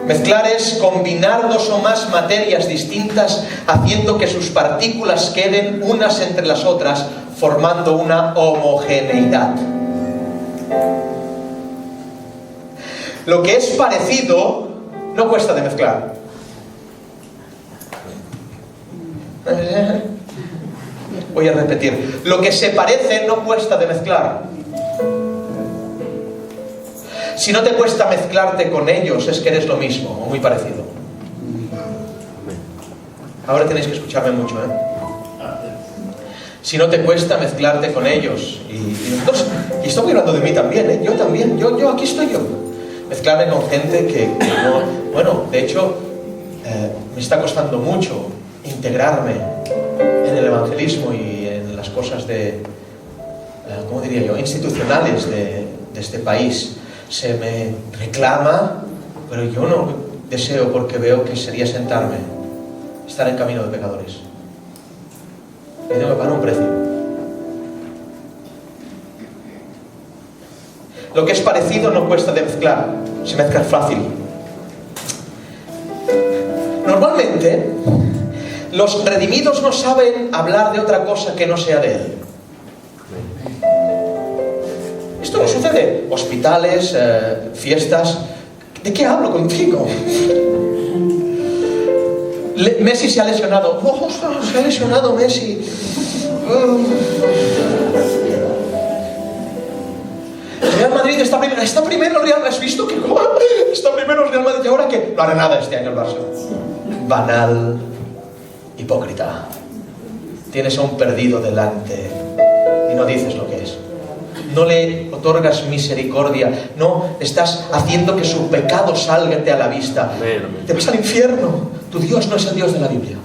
Mezclar es combinar dos o más materias distintas, haciendo que sus partículas queden unas entre las otras, formando una homogeneidad. Lo que es parecido no cuesta de mezclar. Voy a repetir. Lo que se parece no cuesta de mezclar. Si no te cuesta mezclarte con ellos, es que eres lo mismo o muy parecido. Ahora tenéis que escucharme mucho, ¿eh? Si no te cuesta mezclarte con ellos, y estoy hablando de mí también, ¿eh? Yo también, yo aquí estoy yo. Mezclarme con gente que no... Bueno, de hecho, me está costando mucho integrarme en el evangelismo y en las cosas de, ¿cómo diría yo?, institucionales de este país. Se me reclama, pero yo no deseo, porque veo que sería sentarme, estar en camino de pecadores. Y tengo que pagar un precio. Lo que es parecido no cuesta de mezclar, se mezcla fácil. Normalmente, los redimidos no saben hablar de otra cosa que no sea de Él. Esto no sucede. Hospitales, fiestas. ¿De qué hablo contigo? Messi se ha lesionado. Oh, se ha lesionado Messi. Real Madrid está primero. Está primero el Real Madrid. ¿Has visto que gol? Está primero el Real Madrid. ¿Y ahora qué? No hará nada este año el Barça. Banal. Hipócrita. Tienes a un perdido delante y no dices lo que es. No le otorgas misericordia. No estás haciendo que su pecado salga a la vista. Te vas al infierno. Tu Dios no es el Dios de la Biblia.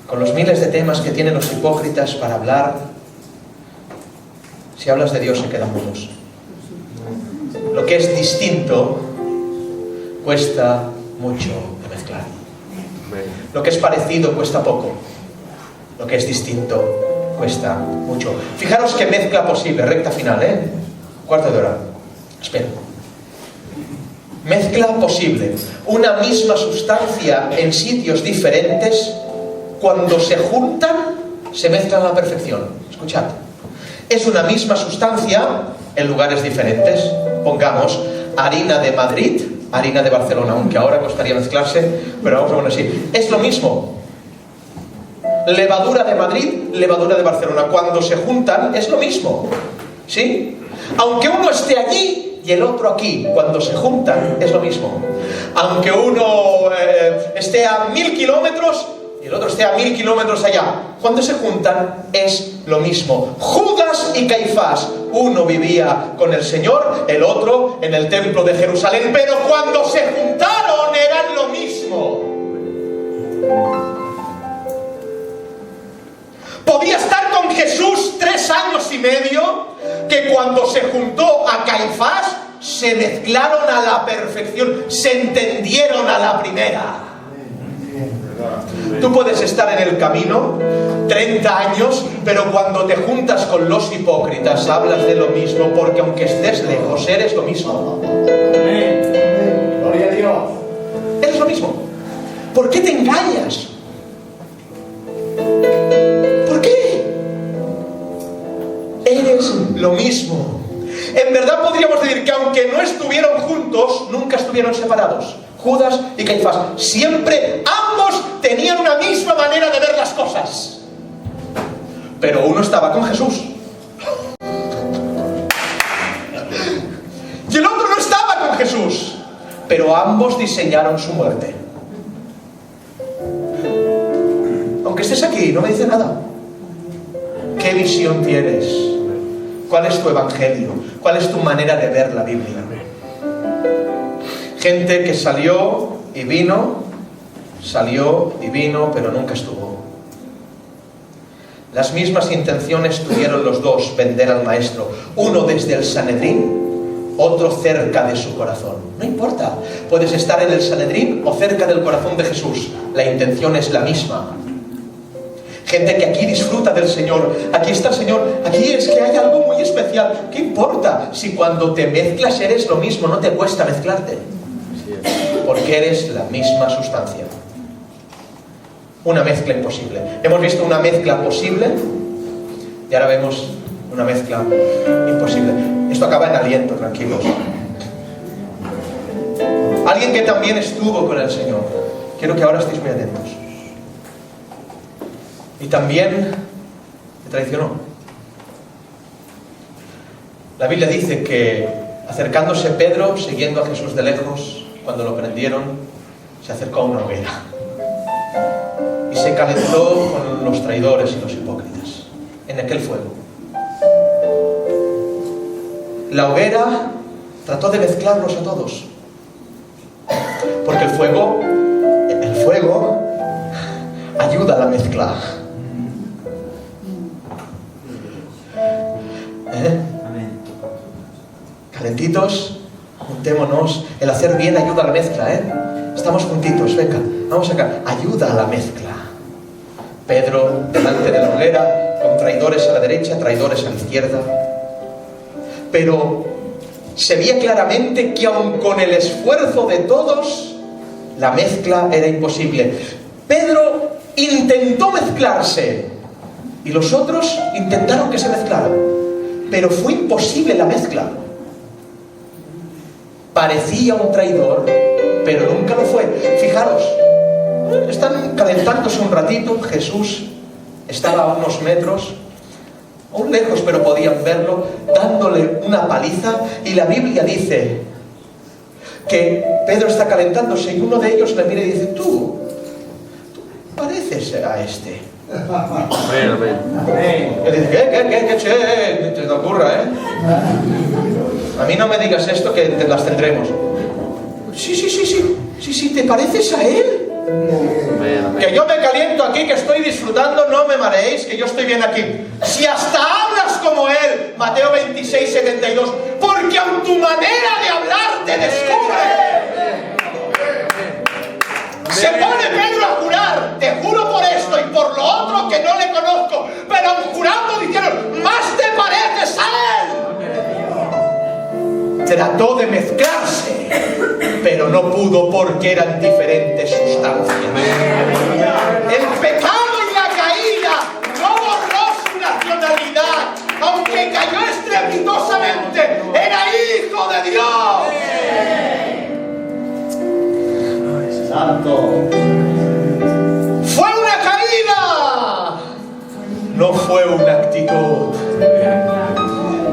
Con los miles de temas que tienen los hipócritas para hablar, si hablas de Dios se quedan mudos. Lo que es distinto cuesta mucho de mezclar. Lo que es parecido cuesta poco. Lo que es distinto cuesta mucho. Fijaros qué mezcla posible, recta final, cuarto de hora. Espera. Mezcla posible. Una misma sustancia en sitios diferentes, cuando se juntan, se mezclan a la perfección. Escuchad. Es una misma sustancia en lugares diferentes. Pongamos harina de Madrid, harina de Barcelona, aunque ahora costaría mezclarse, pero vamos a poner así. Es lo mismo. Levadura de Madrid, levadura de Barcelona. Cuando se juntan es lo mismo. ¿Sí? Aunque uno esté allí y el otro aquí, cuando se juntan es lo mismo. Aunque uno esté a 1000 kilómetros y el otro esté a 1000 kilómetros allá, cuando se juntan es lo mismo. Judas y Caifás, uno vivía con el Señor, el otro en el templo de Jerusalén, pero cuando se juntaron eran lo mismo. Podía estar con Jesús 3 años y medio, que cuando se juntó a Caifás se mezclaron a la perfección, se entendieron a la primera. Tú puedes estar en el camino 30 años, pero cuando te juntas con los hipócritas hablas de lo mismo, porque aunque estés lejos eres lo mismo. Gloria a Dios. ¿Por qué te engañas? ¿Por qué? Eres lo mismo. En verdad podríamos decir que aunque no estuvieron juntos, nunca estuvieron separados. Judas y Caifás, siempre ambos tenían una misma manera de ver las cosas. Pero uno estaba con Jesús y el otro no estaba con Jesús. Pero ambos diseñaron su muerte. Aunque estés aquí, no me dice nada. ¿Qué visión tienes? ¿Cuál es tu evangelio? ¿Cuál es tu manera de ver la Biblia? Gente que salió y vino, pero nunca estuvo. Las mismas intenciones tuvieron los dos, vender al maestro. Uno desde el Sanedrín, otro cerca de su corazón. No importa, puedes estar en el Sanedrín o cerca del corazón de Jesús. La intención es la misma. Gente que aquí disfruta del Señor, aquí está el Señor, aquí es que hay algo muy especial. ¿Qué importa si cuando te mezclas eres lo mismo, no te cuesta mezclarte? Porque eres la misma sustancia. Una mezcla imposible. Hemos visto una mezcla posible y ahora vemos una mezcla imposible. Esto acaba en aliento, tranquilos. Alguien que también estuvo con el Señor. Quiero que ahora estéis muy atentos. Y también le traicionó. La Biblia dice que acercándose Pedro, siguiendo a Jesús de lejos, cuando lo prendieron, se acercó a una hoguera y se calentó con los traidores y los hipócritas en aquel fuego. La hoguera trató de mezclarlos a todos, porque el fuego ayuda a la mezcla. Calentitos, juntémonos. El hacer bien ayuda a la mezcla, Estamos juntitos, venga, vamos acá. Ayuda a la mezcla. Pedro delante de la hoguera, con traidores a la derecha, traidores a la izquierda. Pero se veía claramente que aun con el esfuerzo de todos, la mezcla era imposible. Pedro intentó mezclarse y los otros intentaron que se mezclaran, pero fue imposible la mezcla. Parecía un traidor, pero nunca lo fue. Fijaros, están calentándose un ratito. Jesús estaba a unos metros, aún lejos, pero podían verlo, dándole una paliza. Y la Biblia dice que Pedro está calentándose y uno de ellos le mira y dice: tú pareces a este. Amén, amén. Y dice: ¿Qué te ocurra, A mí no me digas esto, que te las tendremos. Sí, ¿te pareces a él? Amén. Que yo me caliento aquí, que estoy disfrutando, no me mareéis, que yo estoy bien aquí. Si hasta hablas como él, Mateo 26, 72, porque aun tu manera de hablar te descubre. Se pone Pedro a jurar: te juro por esto y por lo otro que no le conozco. Pero aun jurando dijeron: más te pareces a él. Trató de mezclarse, pero no pudo porque eran diferentes sustancias. El pecado y la caída no borró su nacionalidad. Aunque cayó estrepitosamente, era hijo de Dios. Santo. Fue una caída, no fue una actitud.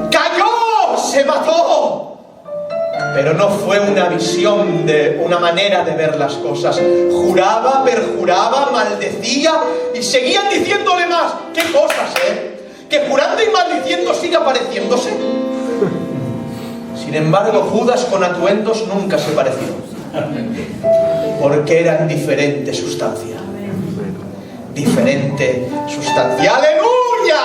Cayó, se mató, pero no fue una visión, de una manera de ver las cosas. Juraba, perjuraba, maldecía y seguían diciéndole más. ¿Qué cosas, Que jurando y maldiciendo sigue apareciéndose. Sin embargo, Judas con atuendos nunca se pareció, porque eran diferente sustancia. Diferente sustancia. ¡Aleluya!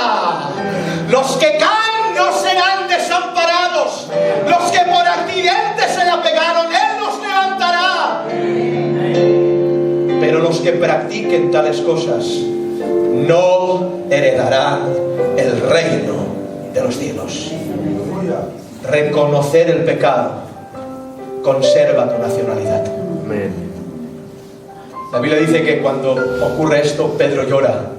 Los que caen no serán desamparados. Los que por accidente se la pegaron, Él los levantará. Pero los que practiquen tales cosas no heredarán el reino de los cielos. Reconocer el pecado conserva tu nacionalidad. Amén. La Biblia dice que cuando ocurre esto, Pedro llora.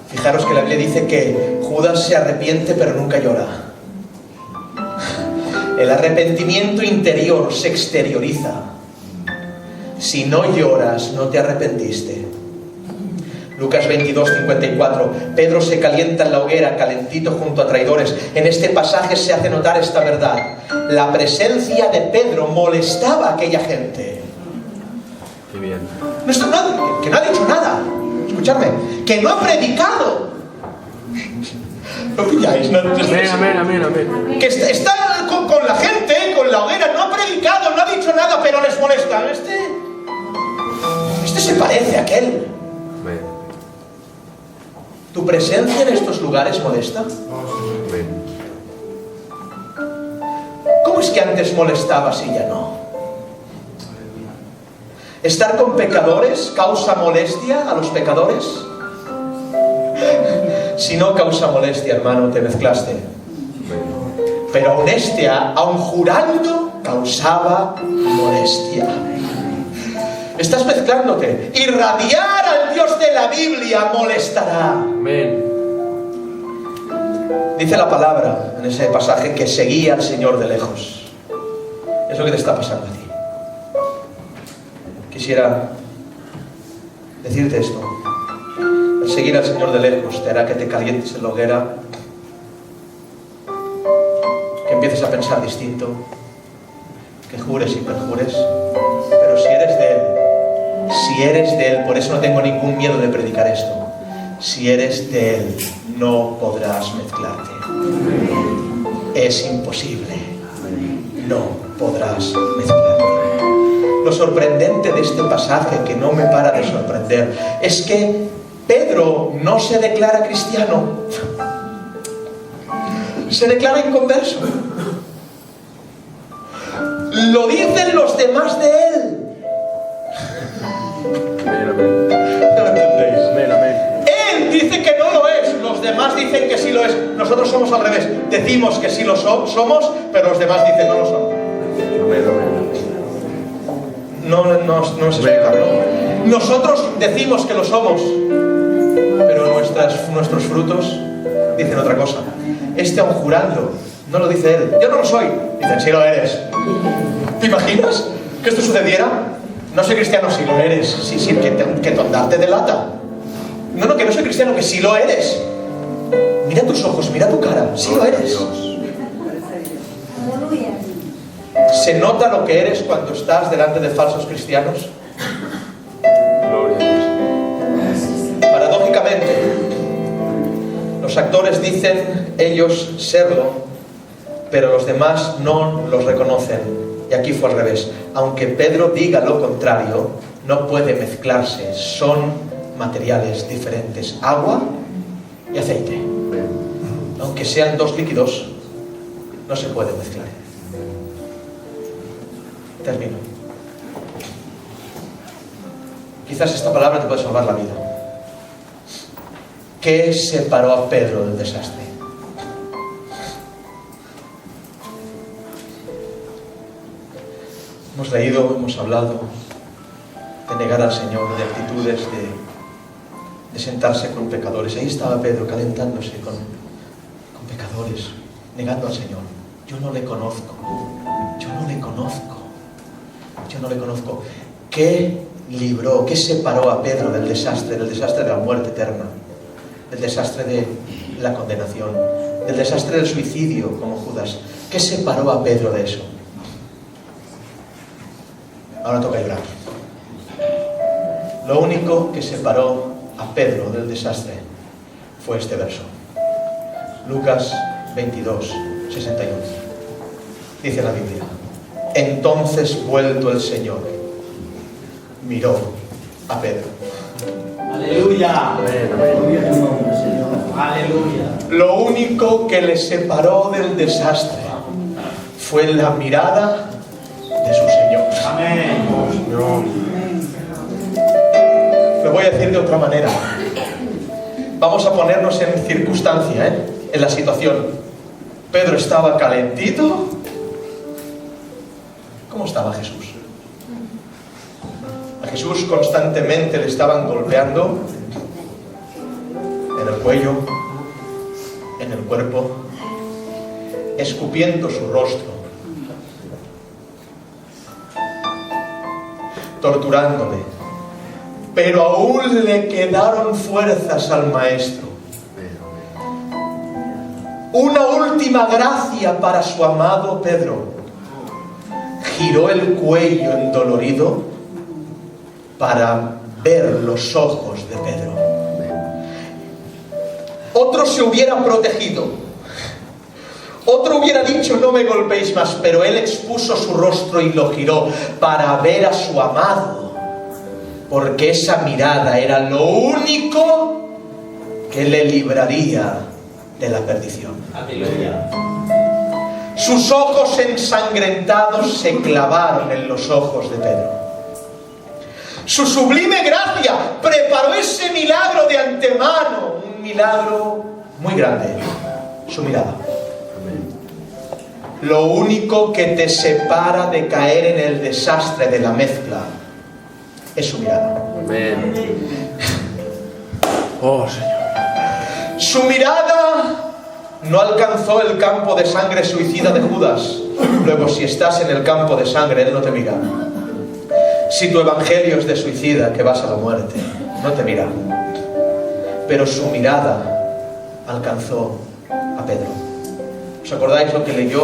Fijaros que la Biblia dice que Judas se arrepiente pero nunca llora. El arrepentimiento interior se exterioriza. Si no lloras, no te arrepentiste. Lucas 22:54. Pedro se calienta en la hoguera, calentito junto a traidores. En este pasaje se hace notar esta verdad. La presencia de Pedro molestaba a aquella gente. Qué bien. Que no ha dicho nada. Escuchadme. Que no ha predicado. ¿Lo pilláis? Amén. Que está con la gente, con la hoguera. No ha predicado, no ha dicho nada, pero les molesta. Este se parece a aquel. Amén. ¿Tu presencia en estos lugares molesta? Amén. ¿Cómo es que antes molestabas y ya no? ¿Estar con pecadores causa molestia a los pecadores? Si no causa molestia, hermano, te mezclaste. Pero aun jurando, causaba molestia. Estás mezclándote. Irradiar al Dios de la Biblia molestará. Amén. Dice la palabra en ese pasaje que seguía al Señor de lejos. Es lo que te está pasando a ti. Quisiera decirte esto. El seguir al Señor de lejos te hará que te calientes en la hoguera, que empieces a pensar distinto, que jures y perjures. Pero si eres de Él, por eso no tengo ningún miedo de predicar esto. Si eres de Él, no podrás mezclarte. Es imposible. No podrás mezclarte. Lo sorprendente de este pasaje, que no me para de sorprender, es que Pedro no se declara cristiano. Se declara inconverso. Lo dicen los demás de él. ¿No entendéis? Él dice que no lo es, los demás dicen que sí lo es. Nosotros somos al revés. Decimos que sí lo somos, pero los demás dicen no lo son. No es explicarlo. Nosotros decimos que lo somos, pero nuestros frutos dicen otra cosa. Aun jurando, no lo dice él. Yo no lo soy. Dicen, sí lo eres. ¿Te imaginas que esto sucediera? No soy cristiano, sí lo eres. Sí, que tondar te delata. No, que no soy cristiano, que sí lo eres. Mira tus ojos, mira tu cara. Sí lo eres. ¿Se nota lo que eres cuando estás delante de falsos cristianos? Paradójicamente, los actores dicen ellos serlo, pero los demás no los reconocen. Y aquí fue al revés. Aunque Pedro diga lo contrario, no puede mezclarse. Son materiales diferentes. Agua y aceite. Aunque sean dos líquidos, no se puede mezclar. Termino. Quizás esta palabra te puede salvar la vida. ¿Qué separó a Pedro del desastre? Hemos leído, hemos hablado de negar al Señor, de actitudes de sentarse con pecadores. Ahí estaba Pedro calentándose con pecadores, negando al Señor. Yo no le conozco. ¿Qué libró, qué separó a Pedro del desastre de la muerte eterna, del desastre de la condenación, del desastre del suicidio como Judas? ¿Qué separó a Pedro de eso? Ahora toca llorar. Lo único que separó a Pedro del desastre fue este verso. Lucas 22, 61. Dice la Biblia: entonces, vuelto el Señor, miró a Pedro. Aleluya. Aleluya. Lo único que le separó del desastre fue la mirada de su Señor. Amén. Lo voy a decir de otra manera. Vamos a ponernos en circunstancia, en la situación. Pedro estaba calentito. ¿Cómo estaba Jesús? Jesús constantemente le estaban golpeando en el cuello, en el cuerpo, escupiendo su rostro, torturándole, pero aún le quedaron fuerzas al maestro. Una última gracia para su amado Pedro. Giró el cuello endolorido para ver los ojos de Pedro. Otro se hubiera protegido, otro hubiera dicho no me golpeéis más, pero él expuso su rostro y lo giró para ver a su amado, porque esa mirada era lo único que le libraría de la perdición. Aleluya. Sus ojos ensangrentados se clavaron en los ojos de Pedro. Su sublime gracia preparó ese milagro de antemano, un milagro muy grande, su mirada. Lo único que te separa de caer en el desastre de la mezcla es su mirada. Amén. Oh, Señor. Su mirada no alcanzó el campo de sangre suicida de Judas. Luego, si estás en el campo de sangre, él no te mira. Si tu evangelio es de suicida, que vas a la muerte, no te mira. Pero su mirada alcanzó a Pedro. ¿Os acordáis lo que leyó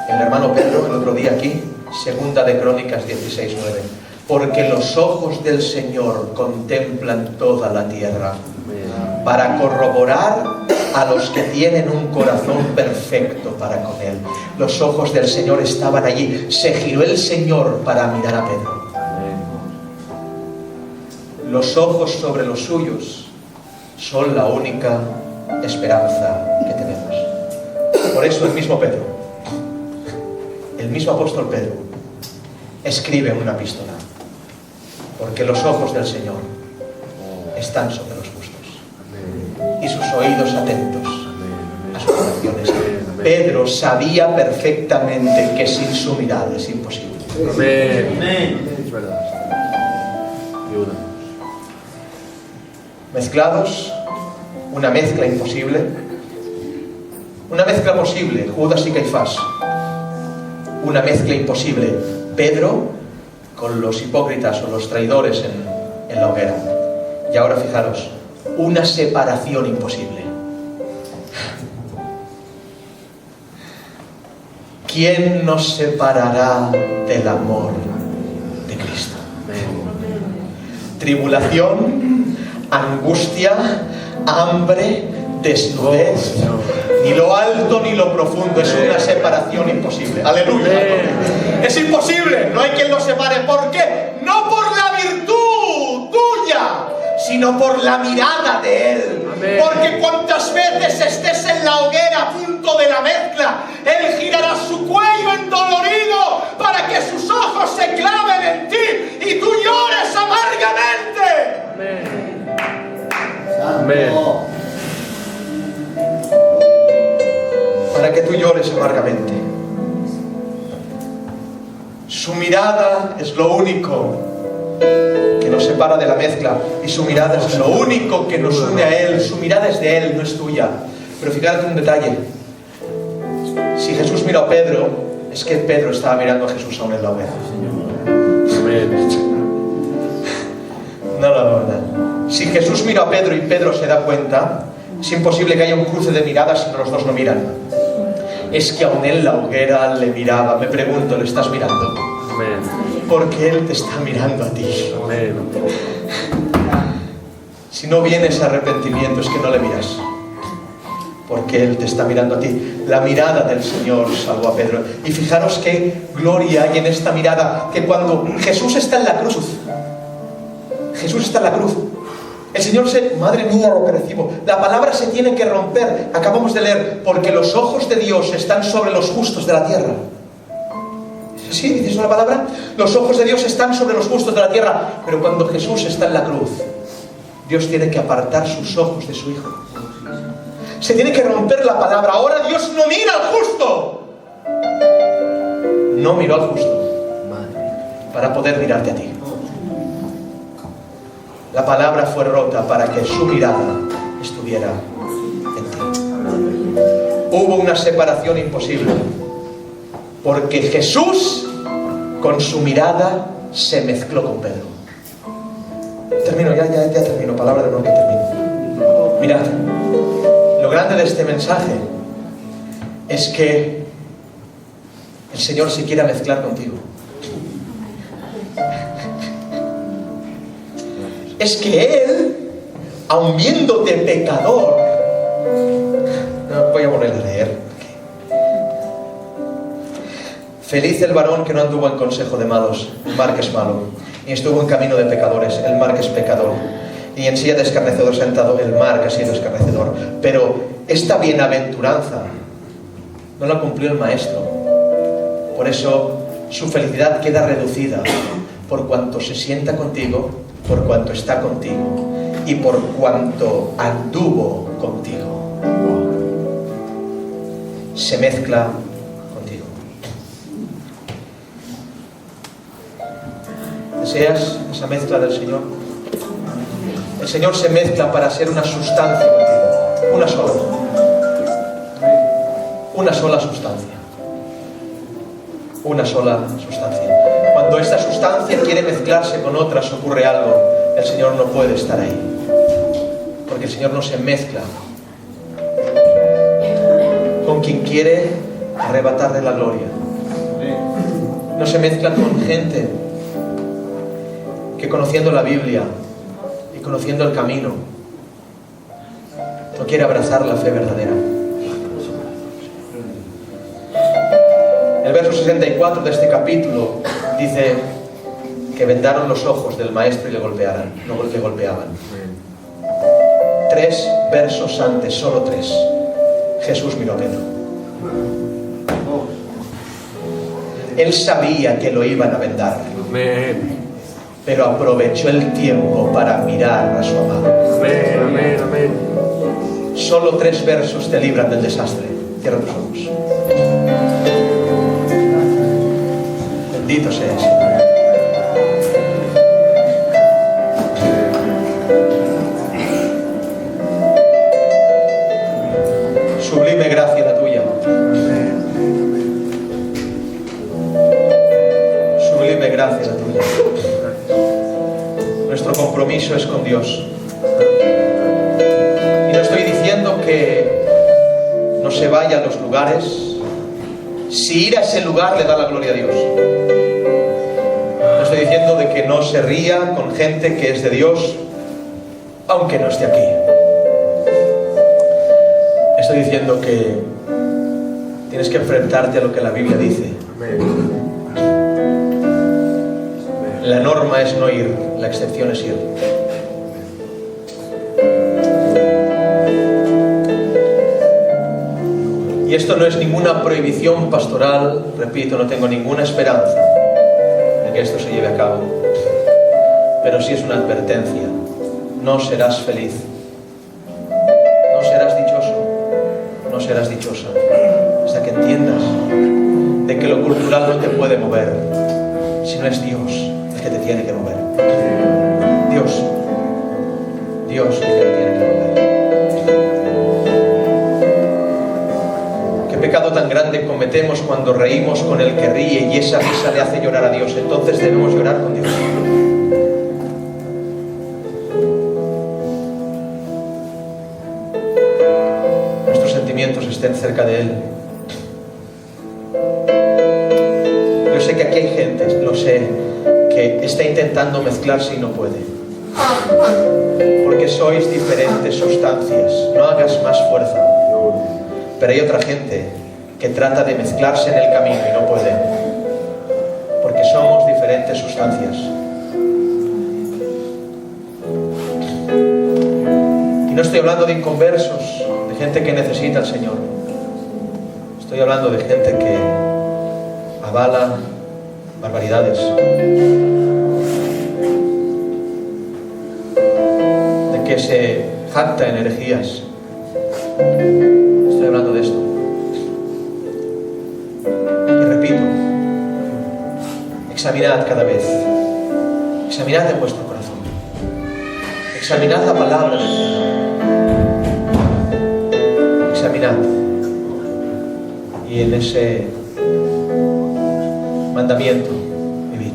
el hermano Pedro el otro día aquí? Segunda de Crónicas 16:9. Porque los ojos del Señor contemplan toda la tierra, para corroborar a los que tienen un corazón perfecto para con Él. Los ojos del Señor estaban allí. Se giró el Señor para mirar a Pedro. Los ojos sobre los suyos son la única esperanza que tenemos. Por eso el mismo Pedro, el mismo apóstol Pedro, escribe en una epístola: porque los ojos del Señor están sobre los justos y sus oídos atentos a sus oraciones. Pedro sabía perfectamente que sin su mirada es imposible. Amén. Amén. Es verdad. Ayúdanos. Mezclados, una mezcla imposible, una mezcla posible, Judas y Caifás, una mezcla imposible, Pedro con los hipócritas o los traidores en la hoguera. Y ahora fijaros, una separación imposible. ¿Quién nos separará del amor de Cristo? Tribulación, angustia, hambre, desnudez, ni lo alto ni lo profundo, es una separación imposible. Aleluya. Es imposible, no hay quien lo separe. ¿Por qué? No por la virtud tuya, sino por la mirada de Él. Amén. Porque cuantas veces estés en la hoguera a punto de la mezcla, Él girará su cuello endolorido para que sus ojos se claven en ti y tú llores amargamente. Amén. Para que tú llores amargamente. Su mirada es lo único que nos separa de la mezcla, y su mirada es lo único que nos une a Él. Su mirada es de Él, no es tuya. Pero fíjate un detalle: si Jesús miró a Pedro, es que Pedro estaba mirando a Jesús aún en la hoguera. Amén. No. Si Jesús mira a Pedro y Pedro se da cuenta, es imposible que haya un cruce de miradas si los dos no miran. Es que aún en la hoguera le miraba. Me pregunto, ¿le estás mirando? Amén. Porque Él te está mirando a ti. Amén. Si no vienes a arrepentimiento, es que no le miras, porque Él te está mirando a ti. La mirada del Señor salvó a Pedro. Y fijaros qué gloria hay en esta mirada, que cuando Jesús está en la cruz, el Señor madre mía, lo que recibo, la palabra se tiene que romper. Acabamos de leer: porque los ojos de Dios están sobre los justos de la tierra. ¿Sí? ¿Dices una palabra? Los ojos de Dios están sobre los justos de la tierra. Pero cuando Jesús está en la cruz, Dios tiene que apartar sus ojos de su Hijo. Se tiene que romper la palabra. Ahora Dios no mira al justo. No miró al justo. para poder mirarte a ti. La palabra fue rota para que su mirada estuviera en ti. Hubo una separación imposible, porque Jesús con su mirada se mezcló con Pedro. Termino, ya termino, palabra de honor que termino. Mirad, lo grande de este mensaje es que el Señor se quiere mezclar contigo. Es que Él, aun viéndote pecador, no, voy a volver a leer. Feliz el varón que no anduvo en consejo de malos, el mar que es malo, y estuvo en camino de pecadores, el mar que es pecador, y en silla de escarnecedor sentado, el mar que ha sido escarnecedor. Pero esta bienaventuranza no la cumplió el maestro. Por eso su felicidad queda reducida por cuanto se sienta contigo, por cuanto está contigo y por cuanto anduvo contigo. Se mezcla contigo. ¿Deseas esa mezcla del Señor? El Señor se mezcla para ser una sustancia contigo. Una sola. Una sola sustancia. Una sola sustancia. Cuando esta sustancia quiere mezclarse con otras, ocurre algo. El Señor no puede estar ahí. Porque el Señor no se mezcla con quien quiere arrebatarle la gloria. No se mezcla con gente que, conociendo la Biblia y conociendo el camino, no quiere abrazar la fe verdadera. El verso 64 de este capítulo dice que vendaron los ojos del maestro y le golpeaban. 3 versos antes, solo 3, Jesús miró a Pedro. Él sabía que lo iban a vendar, pero aprovechó el tiempo para mirar a su amado. Solo 3 versos te libran del desastre. Cierra tus ojos. Bendito sea el Señor. Sublime gracia la tuya. Sublime gracia la tuya. Nuestro compromiso es con Dios. Y no estoy diciendo que no se vaya a los lugares si ir a ese lugar le da la gloria a Dios. No estoy diciendo de que no se ría con gente que es de Dios, aunque no esté aquí. Estoy diciendo que tienes que enfrentarte a lo que la Biblia dice. La norma es no ir, la excepción es ir. Y esto no es ninguna prohibición pastoral, repito, no tengo ninguna esperanza de que esto se lleve a cabo. Pero sí es una advertencia. No serás feliz. No serás dichoso. No serás dichosa. Hasta que entiendas de que lo cultural no te puede mover, si no es Dios el que te tiene que mover. Dios el que te tiene que mover. ¿Qué pecado tan grande cometemos cuando reímos con el que ríe y esa risa le hace llorar a Dios? Entonces debemos llorar con Dios. Nuestros sentimientos estén cerca de Él. Yo sé que aquí hay gente, lo sé, que está intentando mezclarse y no puede. Porque sois diferentes sustancias. No hagas más fuerza. Pero hay otra gente que trata de mezclarse en el camino y no puede. Porque somos diferentes sustancias. Y no estoy hablando de inconversos, de gente que necesita al Señor. Estoy hablando de gente que avala barbaridades. De que se jacta en herejías. Estoy hablando de esto. Y repito, examinad cada vez. Examinad en vuestro corazón. Examinad la palabra del Señor. Examinad. Y en ese mandamiento vivid.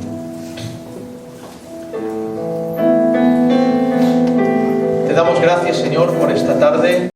Te damos gracias, Señor, por esta tarde.